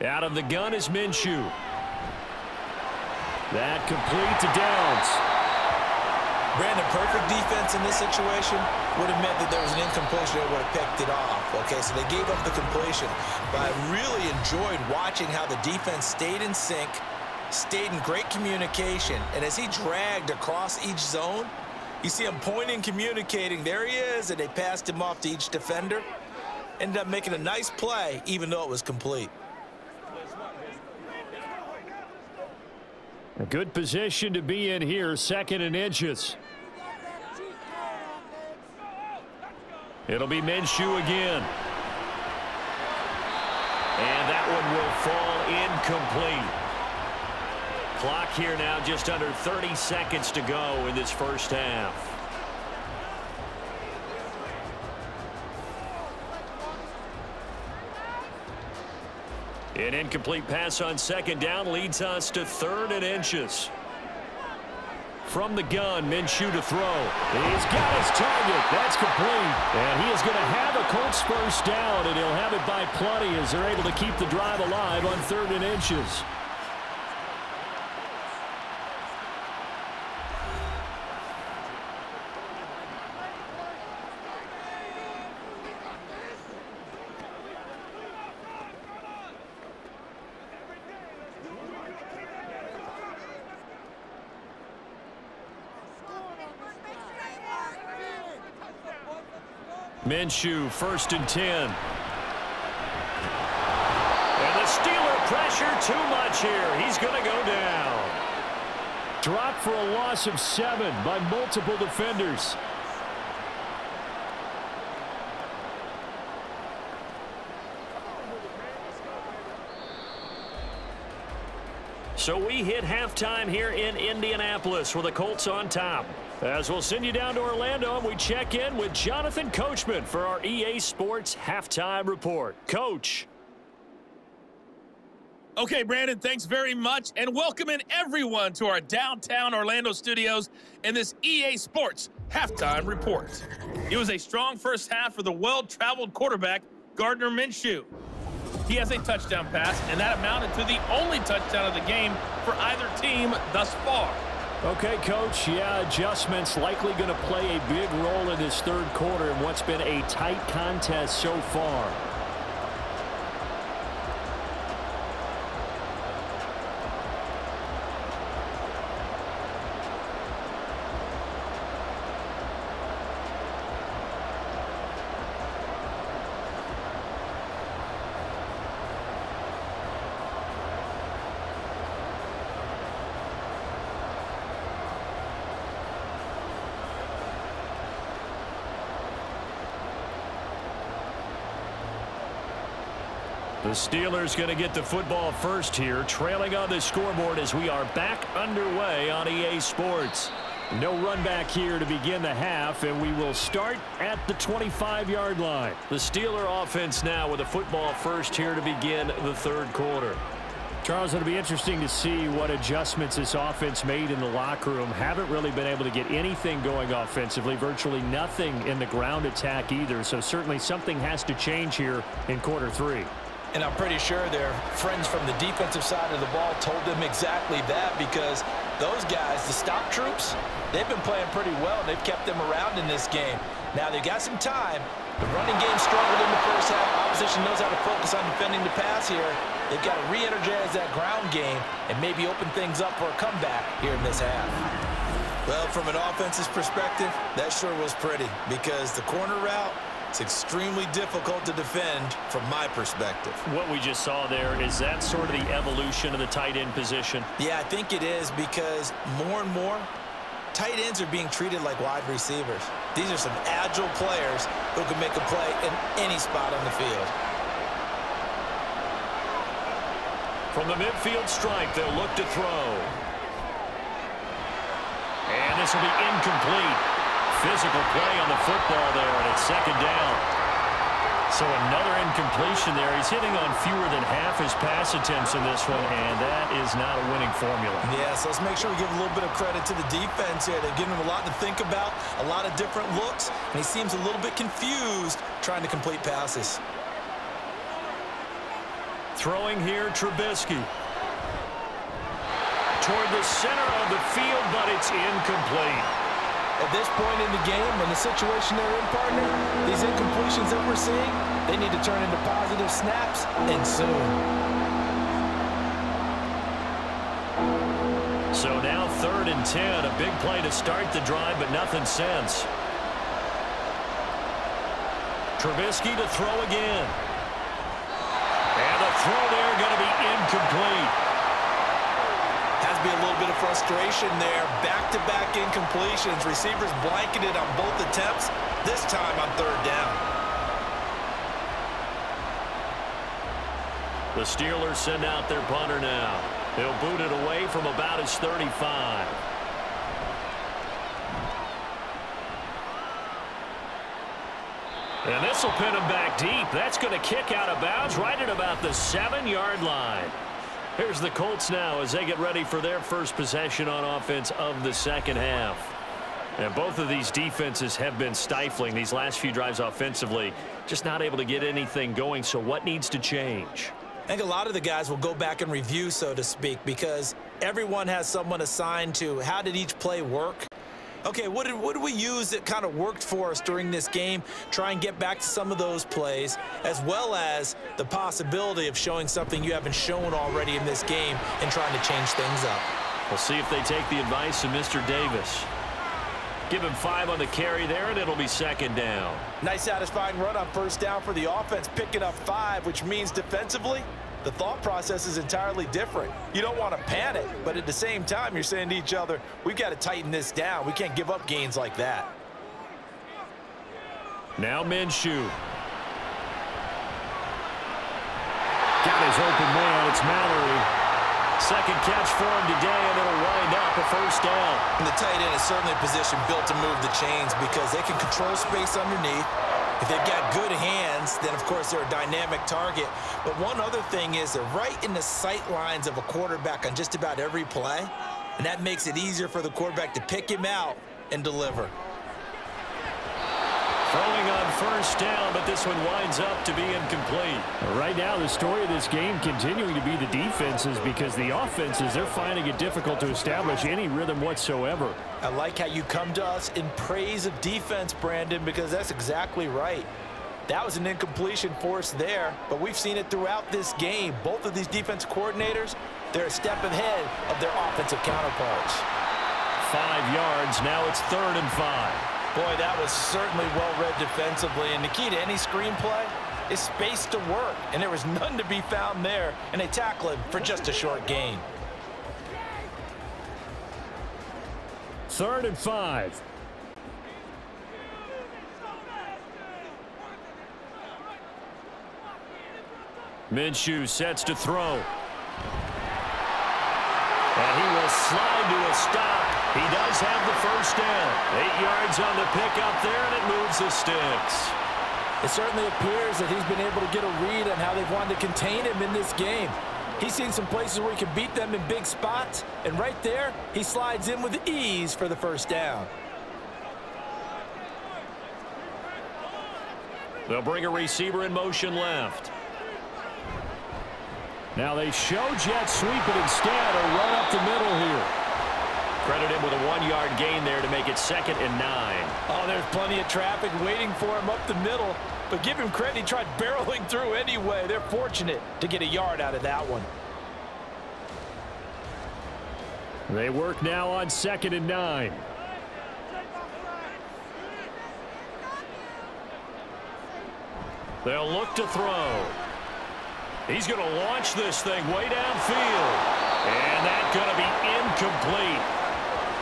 Out of the gun is Minshew. That complete to Downs. Brandon, perfect defense in this situation would have meant that there was an incompletion that would have picked it off. Okay, so they gave up the completion. But I really enjoyed watching how the defense stayed in sync, stayed in great communication. And as he dragged across each zone, You see him pointing, communicating. There he is, and they passed him off to each defender. Ended up making a nice play, even though it was complete. A good position to be in here, 2nd and inches. It'll be Minshew again. And that one will fall incomplete. Clock here now just under 30 seconds to go in this first half. An incomplete pass on 2nd down leads us to 3rd and inches. From the gun, Minshew to throw. He's got his target. That's complete. And he is going to have a Colts first down, and he'll have it by plenty as they're able to keep the drive alive on 3rd and inches. Minshew, 1st and 10. And the Steeler pressure too much here. He's going to go down. Dropped for a loss of 7 by multiple defenders. So we hit halftime here in Indianapolis with the Colts on top. As we'll send you down to Orlando, and we check in with Jonathan Coachman for our EA Sports Halftime Report. Coach. Okay, Brandon, thanks very much, and welcome in everyone to our downtown Orlando studios in this EA Sports Halftime Report. It was a strong first half for the well-traveled quarterback, Gardner Minshew. He has a touchdown pass, and that amounted to the only touchdown of the game for either team thus far. Okay, Coach, yeah, adjustments likely going to play a big role in this 3rd quarter in what's been a tight contest so far. The Steelers going to get the football first here, trailing on the scoreboard as we are back underway on EA Sports. No run back here to begin the half, and we will start at the 25-yard line. The Steeler offense now with the football first here to begin the 3rd quarter. Charles, it'll be interesting to see what adjustments this offense made in the locker room. Haven't really been able to get anything going offensively, virtually nothing in the ground attack either, so certainly something has to change here in quarter 3. And I'm pretty sure their friends from the defensive side of the ball told them exactly that, because those guys, the stop troops, they've been playing pretty well. They've kept them around in this game. Now they've got some time. The running game struggled in the first half. Opposition knows how to focus on defending the pass here. They've got to re-energize that ground game and maybe open things up for a comeback here in this half. Well, from an offense's perspective, that sure was pretty, because the corner route, it's extremely difficult to defend from my perspective. What we just saw there, is that sort of the evolution of the tight end position? Yeah, I think it is, because more and more, tight ends are being treated like wide receivers. These are some agile players who can make a play in any spot on the field. From the midfield stripe, they'll look to throw. And this will be incomplete. Physical play on the football there, and it's 2nd down. So another incompletion there. He's hitting on fewer than half his pass attempts in this one, and that is not a winning formula. Yes, let's make sure we give a little bit of credit to the defense here. They've given him a lot to think about, a lot of different looks, and he seems a little bit confused trying to complete passes. Throwing here, Trubisky. Toward the center of the field, but it's incomplete. At this point in the game, in the situation they're in, partner, these incompletions that we're seeing, they need to turn into positive snaps, and soon. So now 3rd and 10. A big play to start the drive, but nothing since. Trubisky to throw again. And the throw there going to be incomplete. Has to be a little bit of frustration there. Back-to-back incompletions. Receivers blanketed on both attempts. This time on 3rd down. The Steelers send out their punter now. He'll boot it away from about his 35. And this will pin him back deep. That's going to kick out of bounds right at about the 7-yard line. Here's the Colts now as they get ready for their first possession on offense of the second half. And both of these defenses have been stifling these last few drives offensively. Just not able to get anything going. So what needs to change? I think a lot of the guys will go back and review, so to speak, because everyone has someone assigned to how did each play work. Okay, what did we use that kind of worked for us during this game? Try and get back to some of those plays, as well as the possibility of showing something you haven't shown already in this game and trying to change things up. We'll see if they take the advice of Mr. Davis. Give him 5 on the carry there, and it'll be 2nd down. Nice satisfying run on 1st down for the offense, picking up 5, which means defensively, the thought process is entirely different. You don't want to panic, but at the same time, you're saying to each other, we've got to tighten this down. We can't give up gains like that. Now Minshew. Got his open man. It's Mallory. Second catch for him today, and it'll wind up a 1st down. And the tight end is certainly a position built to move the chains because they can control space underneath. If they've got good hands, then, of course, they're a dynamic target. But one other thing is they're right in the sight lines of a quarterback on just about every play, and that makes it easier for the quarterback to pick him out and deliver. Throwing on 1st down, but this one winds up to be incomplete. Right now, the story of this game continuing to be the defenses because the offenses, they're finding it difficult to establish any rhythm whatsoever. I like how you come to us in praise of defense, Brandon, because that's exactly right. That was an incompletion force there, but we've seen it throughout this game. Both of these defense coordinators, they're a step ahead of their offensive counterparts. 5 yards, now it's 3rd and 5. Boy, that was certainly well-read defensively, and the key to any screenplay is space to work, and there was none to be found there, and they tackle him for just a short gain. 3rd and 5. Minshew sets to throw. And he will slide to a stop. He does have the 1st down. 8 yards on the pickup there, and it moves the sticks. It certainly appears that he's been able to get a read on how they've wanted to contain him in this game. He's seen some places where he can beat them in big spots, and right there, he slides in with ease for the 1st down. They'll bring a receiver in motion left. Now they show jet sweep it instead or run up the middle here. Credit him with a 1-yard gain there to make it 2nd and 9. Oh, there's plenty of traffic waiting for him up the middle. But give him credit, he tried barreling through anyway. They're fortunate to get a yard out of that one. They work now on 2nd and 9. They'll look to throw. He's going to launch this thing way downfield. And that's going to be incomplete.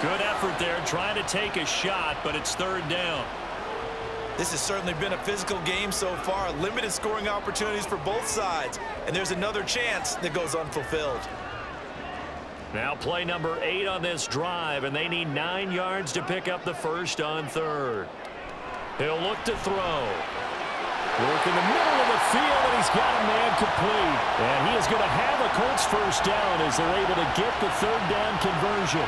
Good effort there trying to take a shot, but it's 3rd down. This has certainly been a physical game so far. Limited scoring opportunities for both sides. And there's another chance that goes unfulfilled. Now play number 8 on this drive, and they need 9 yards to pick up the 1st on 3rd. He'll look to throw. Work in the middle of the field, and he's got a man complete. And he is going to have a Colts 1st down as they're able to get the 3rd down conversion.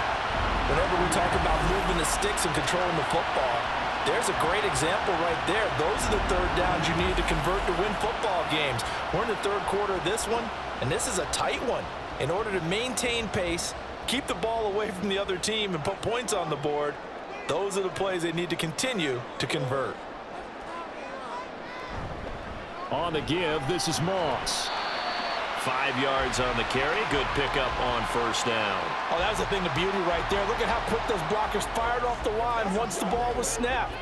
Whenever we talk about moving the sticks and controlling the football, there's a great example right there. Those are the 3rd downs you need to convert to win football games. We're in the 3rd quarter of this one, and this is a tight one. In order to maintain pace, keep the ball away from the other team, and put points on the board, those are the plays they need to continue to convert. On the give, this is Moss. 5 yards on the carry. Good pickup on first down. Oh, that was a thing of beauty right there. Look at how quick those blockers fired off the line once the ball was snapped.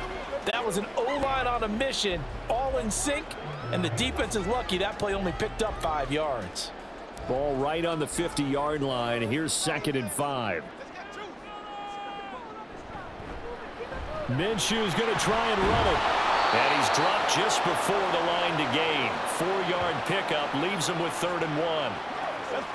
That was an O-line on a mission, all in sync, and the defense is lucky that play only picked up 5 yards. Ball right on the 50-yard line. Here's 2nd and 5. Minshew's going to try and run it. And he's dropped just before the line to gain. 4-yard pickup leaves him with 3rd and 1.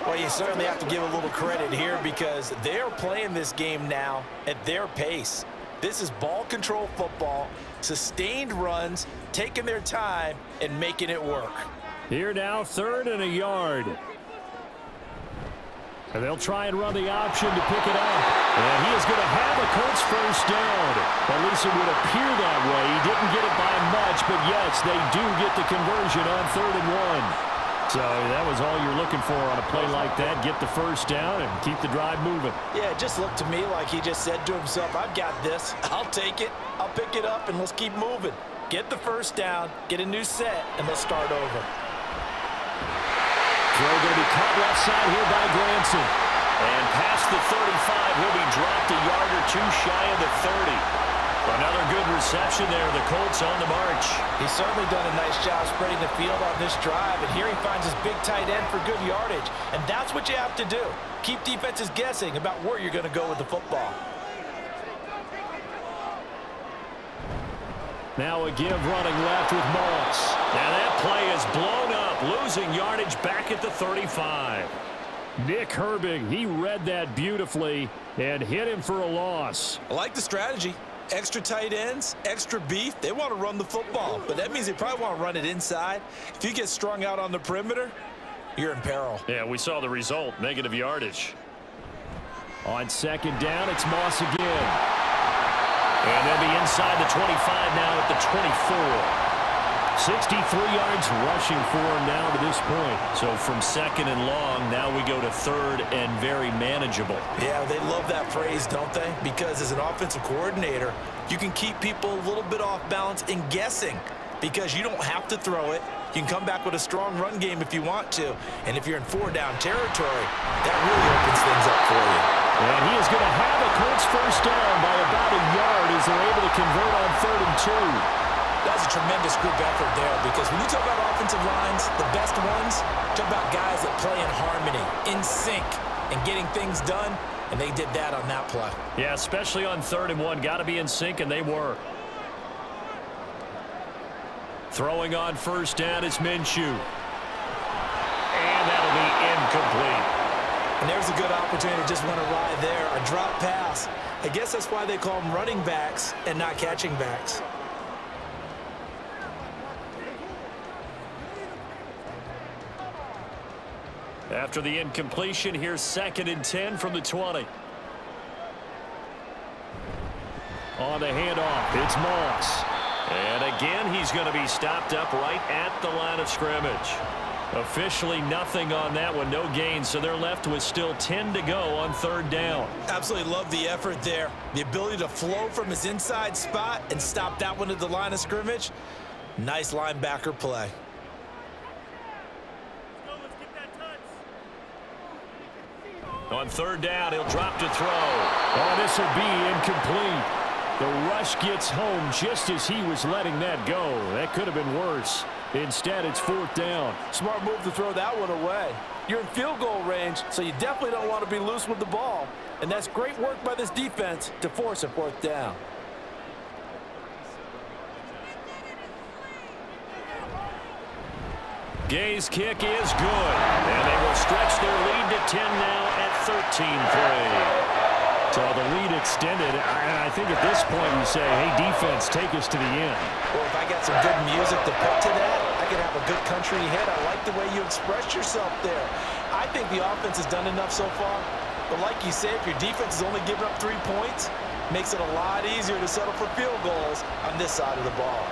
Well, you certainly have to give a little credit here because they're playing this game now at their pace. This is ball control football, sustained runs, taking their time, and making it work. Here now, 3rd and a yard. And they'll try and run the option to pick it up. And he is going to have a Colts first down. At least it would appear that way. He didn't get it by much, but yes, they do get the conversion on 3rd and 1. So that was all you're looking for on a play like that. Get the first down and keep the drive moving. Yeah, it just looked to me like he just said to himself, I've got this. I'll take it. I'll pick it up, and let's keep moving. Get the first down, get a new set, and let's start over. Throw going to be caught left side here by Granson. And past the 35, he'll be dropped a yard or two shy of the 30. Another good reception there. The Colts on the march. He's certainly done a nice job spreading the field on this drive, and here he finds his big tight end for good yardage. And that's what you have to do. Keep defenses guessing about where you're going to go with the football. Now a give running left with Moss. Now that play is blown up, losing yardage back at the 35. Nick Herbig, he read that beautifully and hit him for a loss. I like the strategy. Extra tight ends, extra beef. They want to run the football, but that means they probably want to run it inside. If you get strung out on the perimeter, you're in peril. Yeah, we saw the result, negative yardage. On 2nd down, it's Moss again. And they'll be inside the 25 now at the 24. 63 yards rushing for him now to this point. So from 2nd and long, now we go to 3rd and very manageable. Yeah, they love that phrase, don't they? Because as an offensive coordinator, you can keep people a little bit off balance and guessing because you don't have to throw it. You can come back with a strong run game if you want to. And if you're in 4-down territory, that really opens things up for you. And he is going to have a Colts first down by about a yard as they're able to convert on 3rd and 2. That's a tremendous group effort there because when you talk about offensive lines, the best ones, talk about guys that play in harmony, in sync, and getting things done, and they did that on that play. Yeah, especially on 3rd and 1. Got to be in sync, and they were. Throwing on first down is Minshew. And that'll be incomplete. And there's a good opportunity to just run a ride there, a drop pass. I guess that's why they call them running backs and not catching backs. After the incompletion, here's 2nd and 10 from the 20. On the handoff, it's Moss. And again, he's going to be stopped up right at the line of scrimmage. Officially nothing on that one, no gain, so they're left with still 10 to go on 3rd down. Absolutely love the effort there. The ability to flow from his inside spot and stop that one at the line of scrimmage. Nice linebacker play. On 3rd down, he'll drop to throw. Oh, this will be incomplete. The rush gets home just as he was letting that go. That could have been worse. Instead, it's 4th down. Smart move to throw that one away. You're in field goal range, so you definitely don't want to be loose with the ball. And that's great work by this defense to force a 4th down. Gay's kick is good. And they will stretch their lead to 10 now at 13-3. So the lead extended. I think at this point you say, hey, defense, take us to the end. Well, if I got some good music to put to that, I could have a good country hit. I like the way you express yourself there. I think the offense has done enough so far. But like you said, if your defense is only giving up 3 points, makes it a lot easier to settle for field goals on this side of the ball.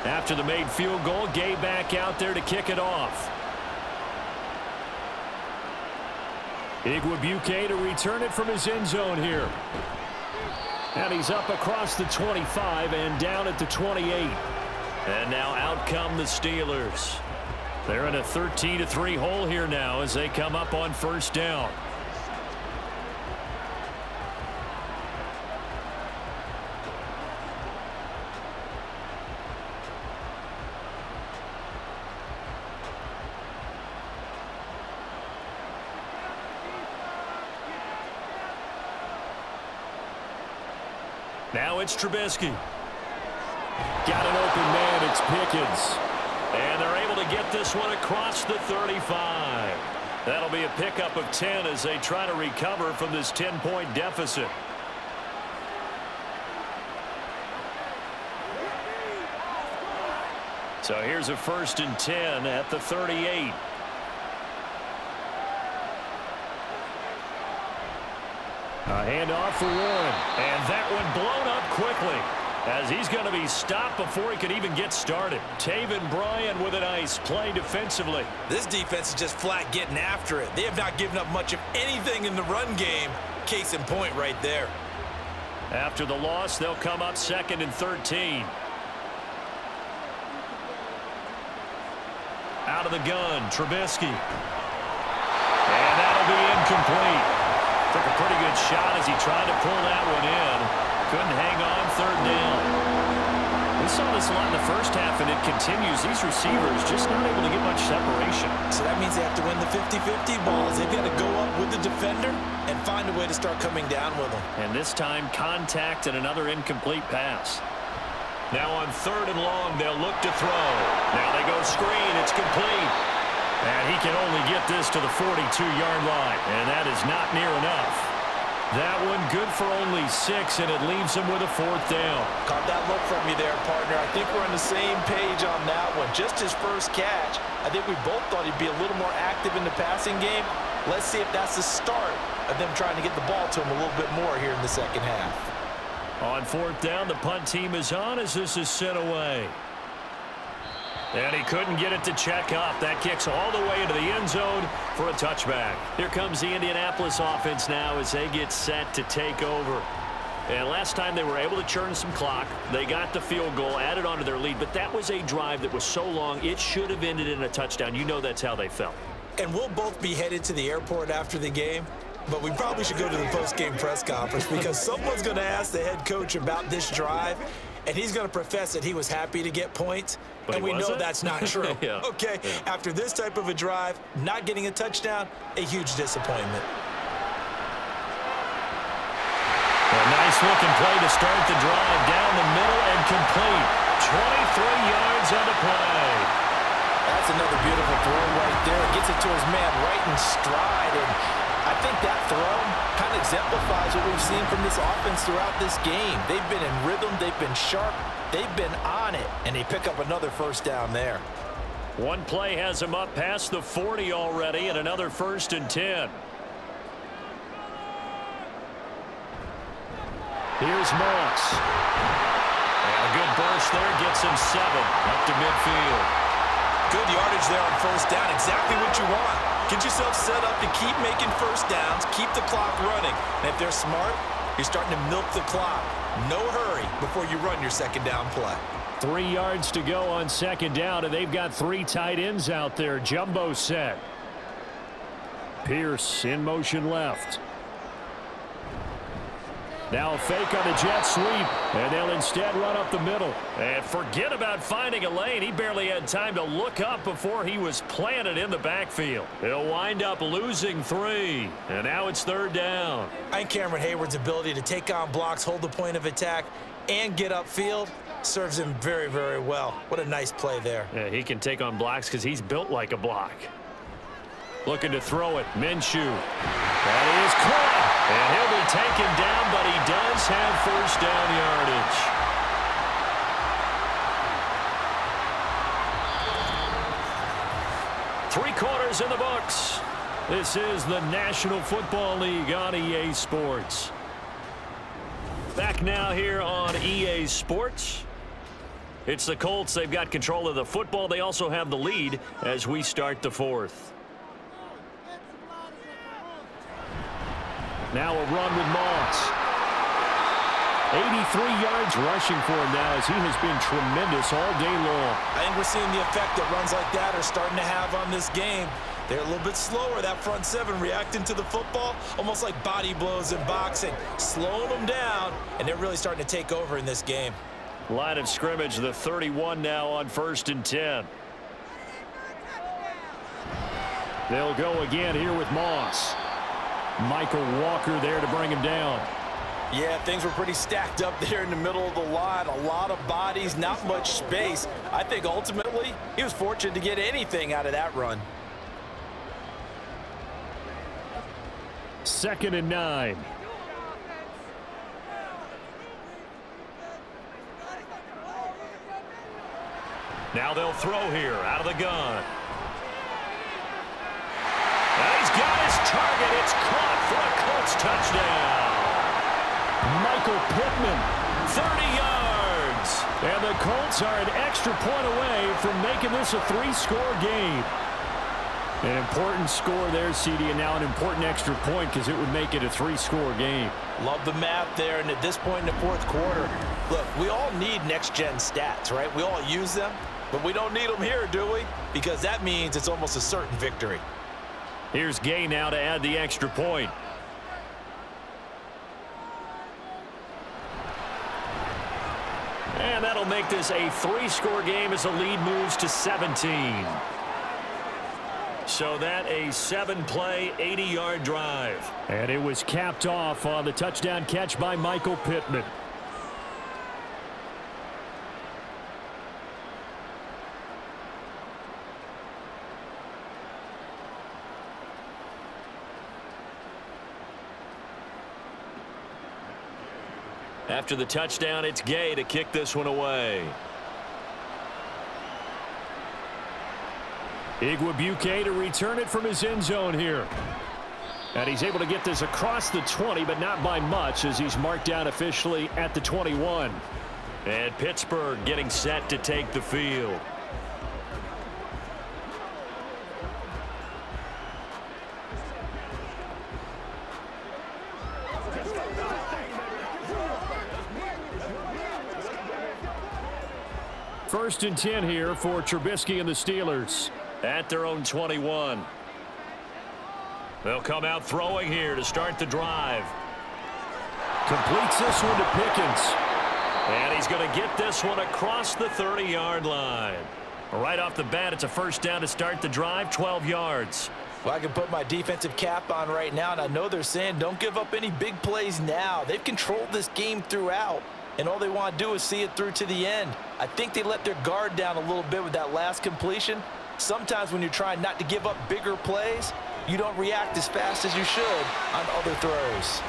After the made field goal, Gay back out there to kick it off. Igwebuike to return it from his end zone here. And he's up across the 25 and down at the 28. And now out come the Steelers. They're in a 13-3 hole here now as they come up on first down. Now it's Trubisky. Got an open man. It's Pickens. And they're able to get this one across the 35. That'll be a pickup of 10 as they try to recover from this 10-point deficit. So here's a 1st and 10 at the 38. A handoff for Warren. And that one blown up quickly as he's going to be stopped before he could even get started. Taven Bryan with a nice play defensively. This defense is just flat getting after it. They have not given up much of anything in the run game. Case in point right there. After the loss, they'll come up 2nd and 13. Out of the gun, Trubisky. And that'll be incomplete. Took a pretty good shot as he tried to pull that one in. Couldn't hang on 3rd down. We saw this a lot in the first half, and it continues. These receivers just not able to get much separation. So that means they have to win the 50-50 balls. They've got to go up with the defender and find a way to start coming down with them. And this time, contact and another incomplete pass. Now on 3rd and long, they'll look to throw. Now they go screen. It's complete. And he can only get this to the 42-yard line. And that is not near enough. That one good for only 6, and it leaves him with a 4th down. Caught that look from you there, partner. I think we're on the same page on that one. Just his first catch. I think we both thought he'd be a little more active in the passing game. Let's see if that's the start of them trying to get the ball to him a little bit more here in the second half. On 4th down, the punt team is on as this is sent away. And he couldn't get it to check up. That kicks all the way into the end zone for a touchback. Here comes the Indianapolis offense now as they get set to take over. And last time they were able to churn some clock. They got the field goal, added on to their lead. But that was a drive that was so long, it should have ended in a touchdown. You know that's how they felt. And we'll both be headed to the airport after the game. But we probably should go to the post-game press conference because someone's going to ask the head coach about this drive. And he's going to profess that he was happy to get points. But and we know that's not true. Yeah. Okay, yeah. After this type of a drive, not getting a touchdown, a huge disappointment. A nice-looking play to start the drive down the middle and complete. 23 yards on the play. That's another beautiful throw right there. Gets it to his man right in stride. And I think that throw kind of exemplifies what we've seen from this offense throughout this game. They've been in rhythm. They've been sharp. They've been on it. And they pick up another 1st down there. One play has them up past the 40 already and another 1st and 10. Here's Moss. And a good burst there gets him 7 up to midfield. Good yardage there on 1st down. Exactly what you want. Get yourself set up to keep making 1st downs, keep the clock running. And if they're smart, you're starting to milk the clock. No hurry before you run your 2nd down play. 3 yards to go on 2nd down, and they've got 3 tight ends out there. Jumbo set. Pierce in motion left. Now a fake on the jet sweep, and they'll instead run up the middle. And forget about finding a lane. He barely had time to look up before he was planted in the backfield. He'll wind up losing 3, and now it's 3rd down. I think Cameron Hayward's ability to take on blocks, hold the point of attack, and get upfield serves him very, very well. What a nice play there. Yeah, he can take on blocks because he's built like a block. Looking to throw it. Minshew. That is caught. And he'll be taken down, but he does have 1st down yardage. 3 quarters in the books. This is the National Football League on EA Sports. Back now here on EA Sports. It's the Colts. They've got control of the football. They also have the lead as we start the 4th. Now a run with Moss. 83 yards rushing for him now as he has been tremendous all day long. I think we're seeing the effect that runs like that are starting to have on this game. They're a little bit slower, that front seven, reacting to the football, almost like body blows in boxing, slowing them down, and they're really starting to take over in this game. Line of scrimmage, the 31 now on 1st and 10. They'll go again here with Moss. Michael Walker there to bring him down. Yeah, things were pretty stacked up there in the middle of the line. A lot of bodies, not much space. I think ultimately he was fortunate to get anything out of that run. 2nd and 9. Now they'll throw here out of the gun. And he's got his target. It's caught for a Colts touchdown. Michael Pittman. 30 yards. And the Colts are an extra point away from making this a 3-score game. An important score there, CD, and now an important extra point because it would make it a 3-score game. Love the math there, and at this point in the 4th quarter, look, we all need next-gen stats, right? We all use them, but we don't need them here, do we? Because that means it's almost a certain victory. Here's Gay now to add the extra point. And that'll make this a 3-score game as the lead moves to 17. So that a 7-play, 80-yard drive. And it was capped off on the touchdown catch by Michael Pittman. After the touchdown, it's Gay to kick this one away. Igwebuike to return it from his end zone here. And he's able to get this across the 20, but not by much as he's marked down officially at the 21. And Pittsburgh getting set to take the field. First and 10 here for Trubisky and the Steelers. At their own 21. They'll come out throwing here to start the drive. Completes this one to Pickens. And he's going to get this one across the 30-yard line. Right off the bat, it's a first down to start the drive, 12 yards. Well, I can put my defensive cap on right now, and I know they're saying don't give up any big plays now. They've controlled this game throughout, and all they want to do is see it through to the end. I think they let their guard down a little bit with that last completion. Sometimes when you're trying not to give up bigger plays, you don't react as fast as you should on other throws.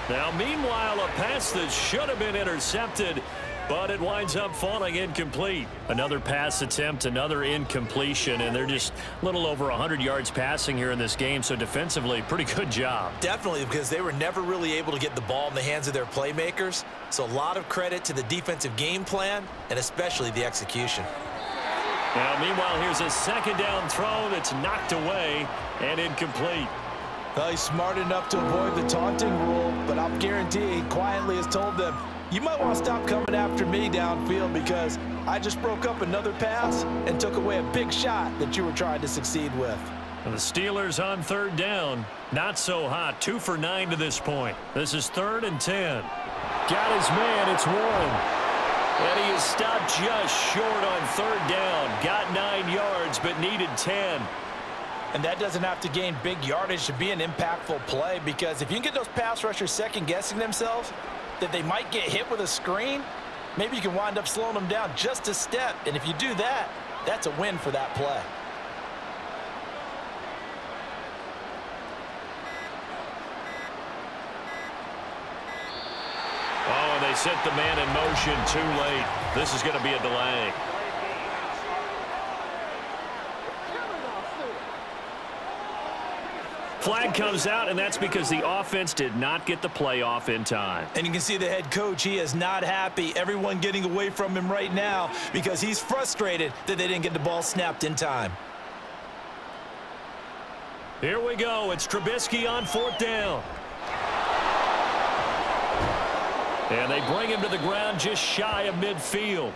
Now, meanwhile, a pass that should have been intercepted, but it winds up falling incomplete. Another pass attempt, another incompletion, and they're just a little over 100 yards passing here in this game, so defensively, pretty good job. Definitely, because they were never really able to get the ball in the hands of their playmakers, so a lot of credit to the defensive game plan and especially the execution. Now, meanwhile, here's a second down throw that's knocked away and incomplete. Well, he's smart enough to avoid the taunting rule, but I'll guarantee he quietly has told them, you might want to stop coming after me downfield because I just broke up another pass and took away a big shot that you were trying to succeed with. And the Steelers on third down. Not so hot. 2 for 9 to this point. This is 3rd and 10. Got his man. It's Warren. And he is stopped just short on third down. Got 9 yards, but needed 10. And that doesn't have to gain big yardage to be an impactful play, because if you can get those pass rushers second-guessing themselves that they might get hit with a screen, maybe you can wind up slowing them down just a step. And if you do that, that's a win for that play. Oh, and they sent the man in motion too late. This is going to be a delay. Flag comes out, and that's because the offense did not get the play off in time. And you can see the head coach, he is not happy. Everyone getting away from him right now because he's frustrated that they didn't get the ball snapped in time. Here we go. It's Trubisky on 4th down. And they bring him to the ground just shy of midfield.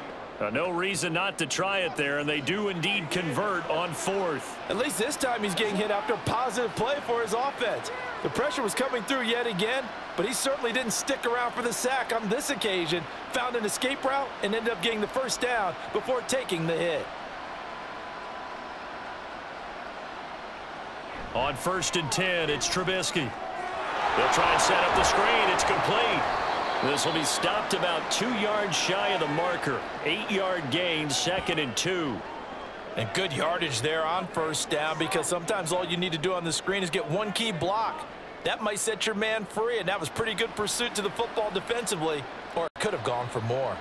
No reason not to try it there, and they do indeed convert on 4th. At least this time he's getting hit after a positive play for his offense. The pressure was coming through yet again, but he certainly didn't stick around for the sack on this occasion. Found an escape route and ended up getting the first down before taking the hit. On 1st and 10, it's Trubisky. They'll try and set up the screen. It's complete. This will be stopped about 2 yards shy of the marker. 8-yard gain, 2nd and 2. And good yardage there on 1st down, because sometimes all you need to do on the screen is get one key block. That might set your man free, and that was pretty good pursuit to the football defensively, or it could have gone for more.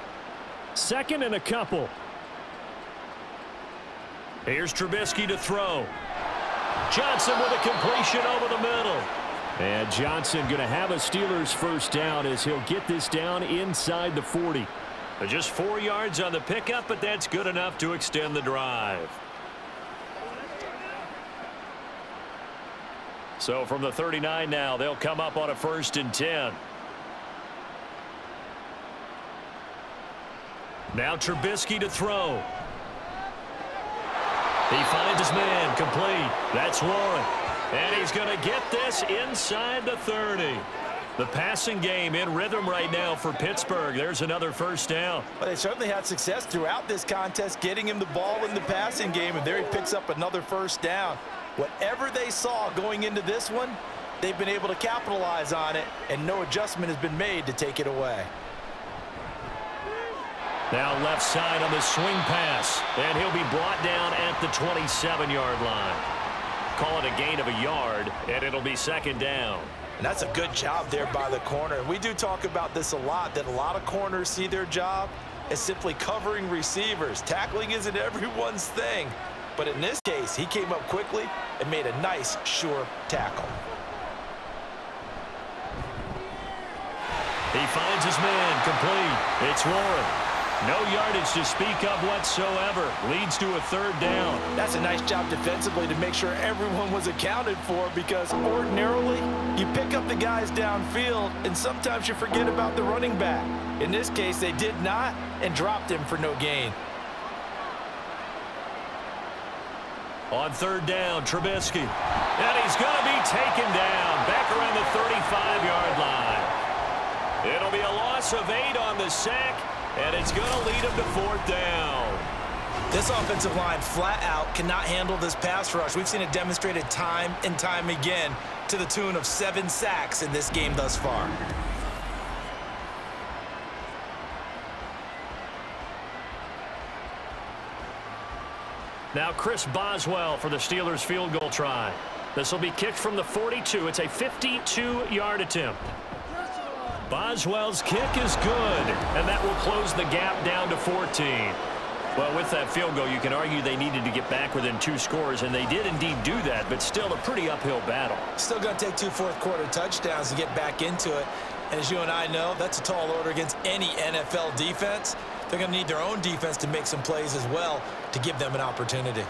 2nd and a couple. Here's Trubisky to throw. Johnson with a completion over the middle. And Johnson going to have a Steelers first down as he'll get this down inside the 40. Just 4 yards on the pickup, but that's good enough to extend the drive. So from the 39 now, they'll come up on a 1st and 10. Now Trubisky to throw. He finds his man, complete. That's Warren. And he's going to get this inside the 30. The passing game in rhythm right now for Pittsburgh. There's another first down. Well, they certainly had success throughout this contest getting him the ball in the passing game, and there he picks up another first down. Whatever they saw going into this one, they've been able to capitalize on it, and no adjustment has been made to take it away. Now left side on the swing pass, and he'll be brought down at the 27-yard line. Call it a gain of a yard, and it'll be 2nd down. And that's a good job there by the corner. We do talk about this a lot, that a lot of corners see their job as simply covering receivers. Tackling isn't everyone's thing. But in this case, he came up quickly and made a nice, sure tackle. He finds his man, complete. It's Warren. No yardage to speak of whatsoever. Leads to a 3rd down. That's a nice job defensively to make sure everyone was accounted for, because ordinarily you pick up the guys downfield and sometimes you forget about the running back. In this case, they did not and dropped him for no gain. On 3rd down, Trubisky. And he's going to be taken down back around the 35-yard line. It'll be a loss of 8 on the sack. And it's going to lead him to 4th down. This offensive line flat out cannot handle this pass rush. We've seen it demonstrated time and time again to the tune of 7 sacks in this game thus far. Now Chris Boswell for the Steelers field goal try. This will be kicked from the 42. It's a 52-yard attempt. Boswell's kick is good, and that will close the gap down to 14. Well, with that field goal, you can argue they needed to get back within 2 scores, and they did indeed do that, but still a pretty uphill battle. Still going to take 2 fourth-quarter touchdowns to get back into it. And as you and I know, that's a tall order against any NFL defense. They're going to need their own defense to make some plays as well to give them an opportunity.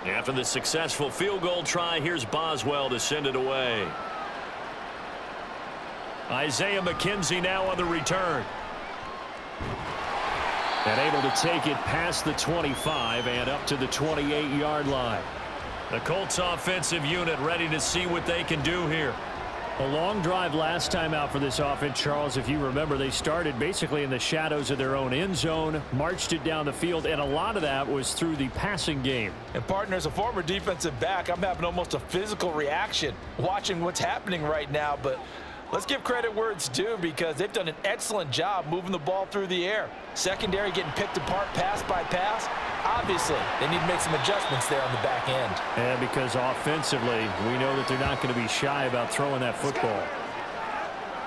After the successful field goal try, here's Boswell to send it away. Isaiah McKenzie now on the return. And able to take it past the 25 and up to the 28-yard line. The Colts offensive unit ready to see what they can do here. A long drive last time out for this offense, Charles. If you remember, they started basically in the shadows of their own end zone, marched it down the field, and a lot of that was through the passing game. And partner, as a former defensive back, I'm having almost a physical reaction watching what's happening right now. But let's give credit where it's due, because they've done an excellent job moving the ball through the air. Secondary getting picked apart pass by pass. Obviously, they need to make some adjustments there on the back end. And because offensively, we know that they're not going to be shy about throwing that football.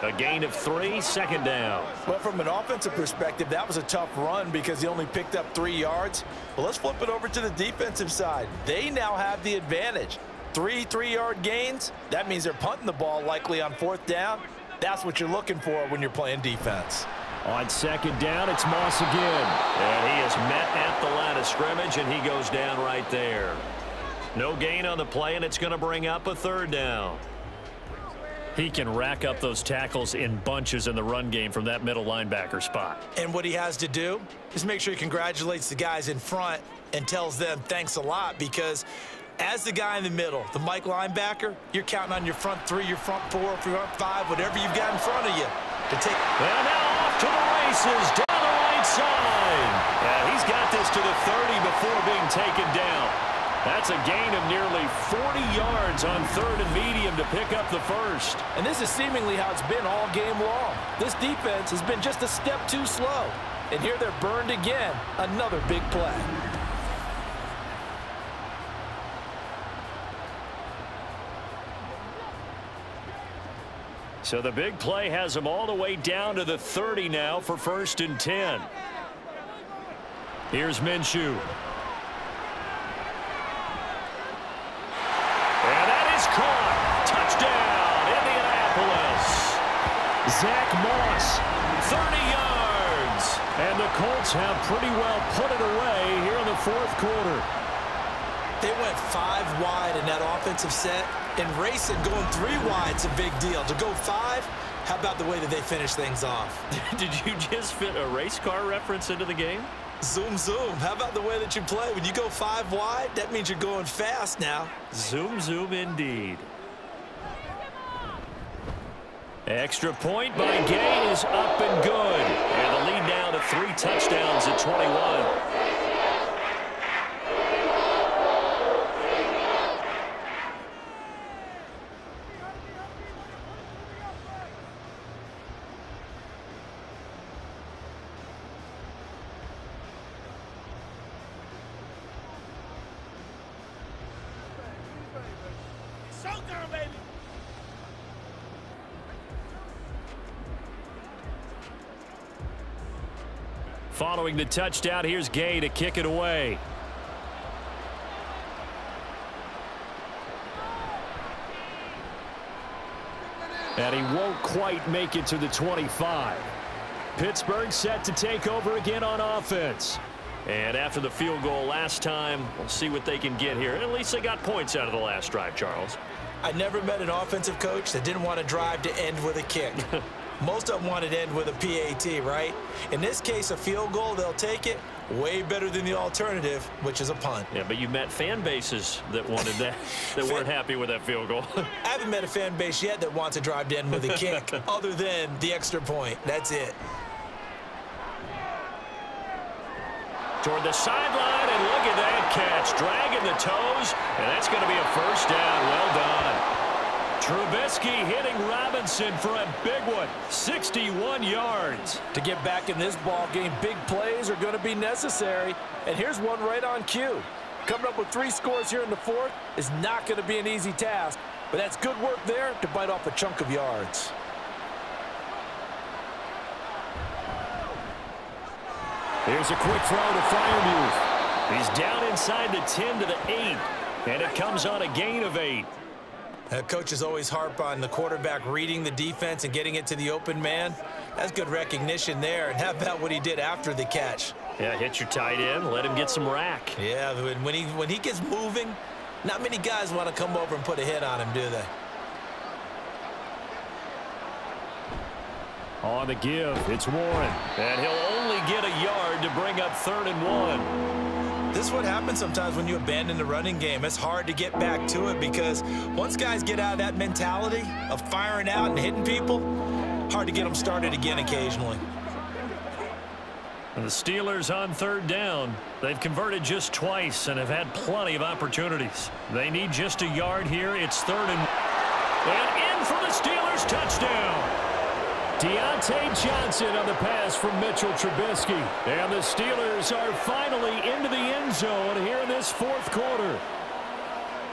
A gain of 3, 2nd down. Well, from an offensive perspective, that was a tough run because he only picked up 3 yards. Well, let's flip it over to the defensive side. They now have the advantage. 3 3-yard gains. That means they're punting the ball likely on 4th down. That's what you're looking for when you're playing defense. On second down, it's Moss again. And he is met at the line of scrimmage, and he goes down right there. No gain on the play, and it's going to bring up a third down. He can rack up those tackles in bunches in the run game from that middle linebacker spot. And what he has to do is make sure he congratulates the guys in front and tells them thanks a lot, because as the guy in the middle, the Mike linebacker, you're counting on your front three, your front four, front five, whatever you've got in front of you to take. And now off to the races down the right side. And he's got this to the 30 before being taken down. That's a gain of nearly 40 yards on third and medium to pick up the first. And this is seemingly how it's been all game long. This defense has been just a step too slow. And here they're burned again. Another big play. So the big play has them all the way down to the 30 now for 1st and 10. Here's Minshew. And that is caught. Touchdown, Indianapolis. Zach Moss, 30 yards. And the Colts have pretty well put it away here in the 4th quarter. They went 5 wide in that offensive set. And racing, going 3 wide's a big deal. To go 5, how about the way that they finish things off? Did you just fit a race car reference into the game? Zoom, zoom. How about the way that you play? When you go 5 wide, that means you're going fast now. Zoom, zoom indeed. Extra point by Gay is up and good. And the lead now to 3 touchdowns at 21. Following the touchdown, here's Gay to kick it away. And he won't quite make it to the 25. Pittsburgh set to take over again on offense. And after the field goal last time, we'll see what they can get here. At least they got points out of the last drive, Charles. I never met an offensive coach that didn't want to drive to end with a kick. Most of them wanted to end with a PAT, right? In this case, a field goal, they'll take it. Way better than the alternative, which is a punt. Yeah, but you met fan bases that wanted that, that weren't happy with that field goal. I haven't met a fan base yet that wants to drive to end with a kick, other than the extra point. That's it. Toward the sideline, and look at that catch. Dragging the toes, and that's going to be a first down. Well done. Trubisky hitting Robinson for a big one, 61 yards. To get back in this ball game, big plays are going to be necessary. And here's one right on cue. Coming up with 3 scores here in the 4th is not going to be an easy task, but that's good work there to bite off a chunk of yards. Here's a quick throw to Freiermuth. He's down inside the 10 to the 8, and it comes on a gain of 8. Coaches always harp on the quarterback reading the defense and getting it to the open man. That's good recognition there. And how about what he did after the catch? Yeah, hit your tight end, let him get some rack. Yeah, when he gets moving, not many guys want to come over and put a hit on him, do they? On the give, it's Warren. And he'll only get a yard to bring up 3rd and 1. This is what happens sometimes when you abandon the running game. It's hard to get back to it because once guys get out of that mentality of firing out and hitting people, hard to get them started again occasionally. And the Steelers on 3rd down. They've converted just twice and have had plenty of opportunities. They need just a yard here. It's 3rd and in for the Steelers, touchdown. Deontay Johnson on the pass from Mitchell Trubisky. And the Steelers are finally into the end zone here in this 4th quarter.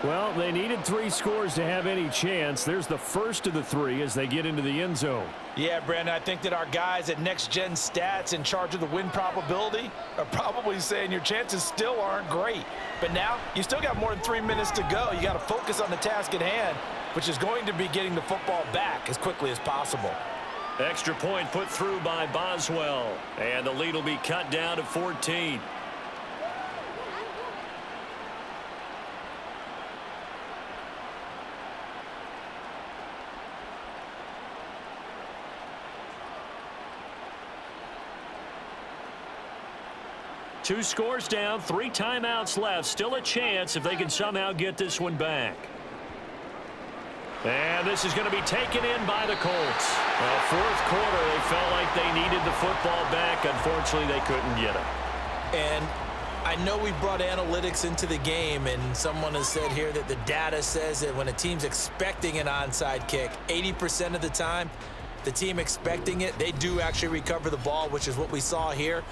Well, they needed 3 scores to have any chance. There's the first of the 3 as they get into the end zone. Yeah, Brandon, I think that our guys at Next Gen Stats in charge of the win probability are probably saying your chances still aren't great. But now, you still got more than 3 minutes to go. You got to focus on the task at hand, which is going to be getting the football back as quickly as possible. Extra point put through by Boswell. And the lead will be cut down to 14. Two scores down, 3 timeouts left. Still a chance if they can somehow get this one back. And this is going to be taken in by the Colts. Well, fourth quarter, they felt like they needed the football back. Unfortunately, they couldn't get it. And I know we brought analytics into the game, and someone has said here that the data says that when a team's expecting an onside kick, 80% of the time, the team expecting it, they do actually recover the ball, which is what we saw here.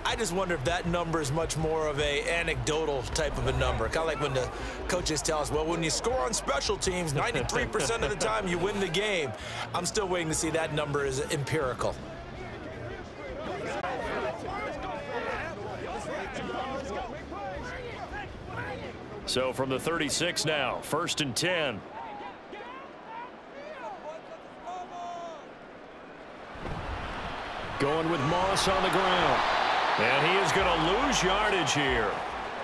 I just wonder if that number is much more of a anecdotal type of a number. Kind of like when the coaches tell us, well, when you score on special teams, 93% of the time you win the game. I'm still waiting to see that number is empirical. So from the 36 now, 1st and 10. Going with Moss on the ground. And he is going to lose yardage here.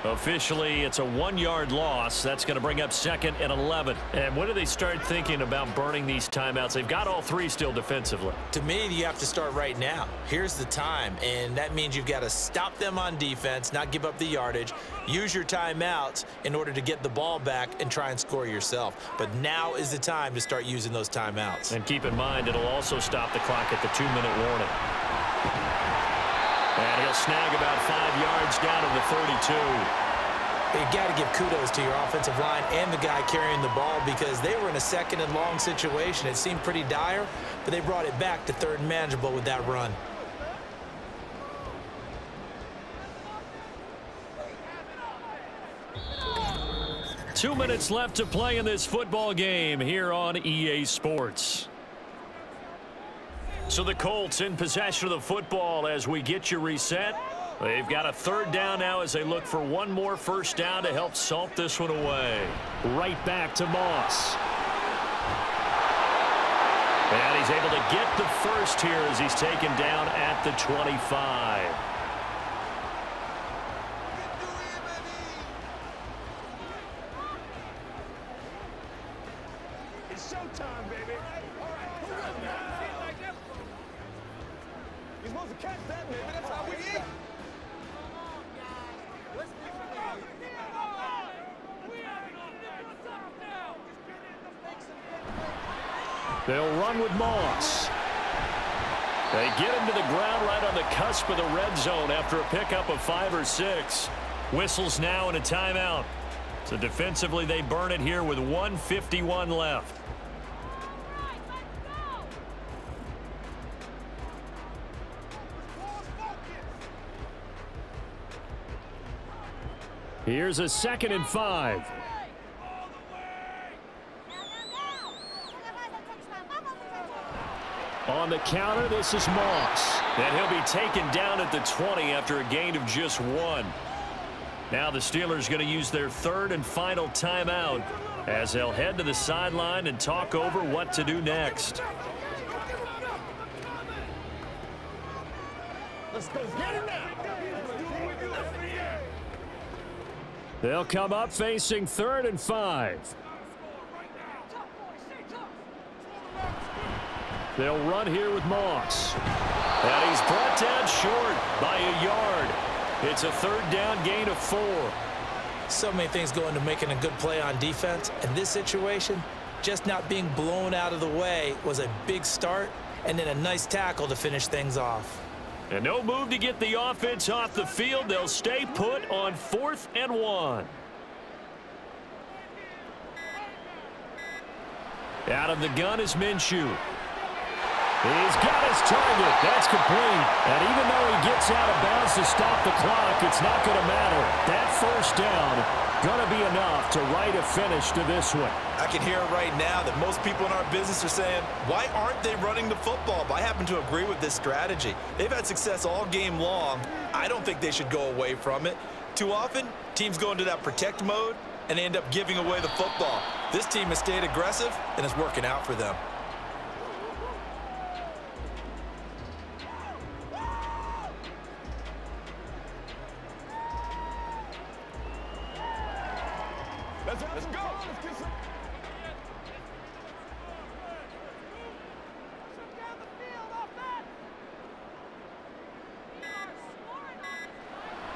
Officially, it's a 1-yard loss. That's going to bring up 2nd and 11. And when do they start thinking about burning these timeouts? They've got all 3 still defensively. To me, you have to start right now. Here's the time, and that means you've got to stop them on defense, not give up the yardage, use your timeouts in order to get the ball back and try and score yourself. But now is the time to start using those timeouts. And keep in mind, it'll also stop the clock at the 2-minute warning. And he'll snag about 5 yards down to the 32. You got to give kudos to your offensive line and the guy carrying the ball because they were in a 2nd and long situation. It seemed pretty dire, but they brought it back to 3rd and manageable with that run. Two minutes left to play in this football game here on EA Sports. So the Colts in possession of the football as we get you reset. They've got a 3rd down now as they look for one more 1st down to help salt this one away. Right back to Moss. And he's able to get the 1st here as he's taken down at the 25. It's showtime, baby. You're supposed to catch that, baby. That's how we eat. They'll run with Moss. They get him to the ground right on the cusp of the red zone after a pickup of 5 or 6. Whistles now and a timeout. So defensively, they burn it here with 1:51 left. Here's a 2nd and 5. On the counter, this is Moss. And he'll be taken down at the 20 after a gain of just 1. Now the Steelers going to use their 3rd and final timeout as they'll head to the sideline and talk over what to do next. Let's go get him now. They'll come up facing 3rd and 5. They'll run here with Moss. And he's brought down short by a yard. It's a 3rd down gain of 4. So many things go into making a good play on defense. In this situation, just not being blown out of the way was a big start, and then a nice tackle to finish things off. And no move to get the offense off the field. They'll stay put on 4th and 1. Out of the gun is Minshew. He's got his target. That's complete. And even though he gets out of bounds to stop the clock, it's not going to matter. That 1st down going to be enough to write a finish to this one. I can hear it right now that most people in our business are saying, why aren't they running the football? But I happen to agree with this strategy. They've had success all game long. I don't think they should go away from it. Too often, teams go into that protect mode and they end up giving away the football. This team has stayed aggressive, and it's working out for them. Let's go. Let's get some.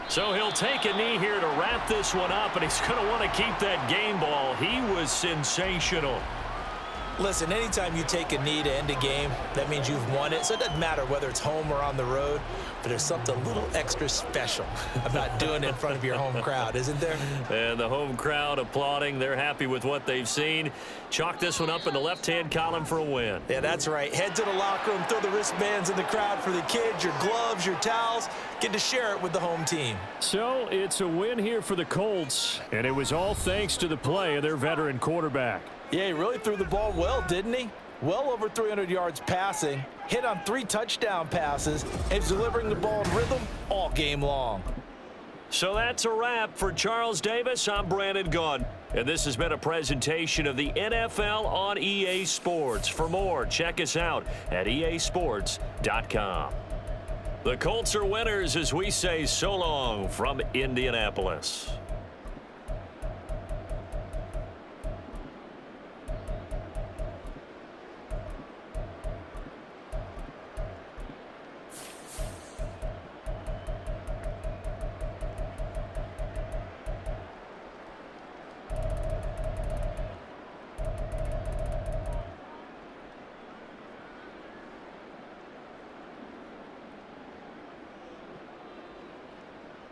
So he'll take a knee here to wrap this one up, and he's going to want to keep that game ball. He was sensational. Listen, anytime you take a knee to end a game, that means you've won it. So it doesn't matter whether it's home or on the road, but there's something a little extra special about doing it in front of your home crowd, isn't there? And the home crowd applauding. They're happy with what they've seen. Chalk this one up in the left-hand column for a win. Yeah, that's right. Head to the locker room, throw the wristbands in the crowd for the kids, your gloves, your towels. Get to share it with the home team. So it's a win here for the Colts, and it was all thanks to the play of their veteran quarterback. Yeah, he really threw the ball well, didn't he? Well over 300 yards passing, hit on 3 touchdown passes, and he's delivering the ball in rhythm all game long. So that's a wrap for Charles Davis. I'm Brandon Gaudin, and this has been a presentation of the NFL on EA Sports. For more, check us out at easports.com. The Colts are winners as we say so long from Indianapolis.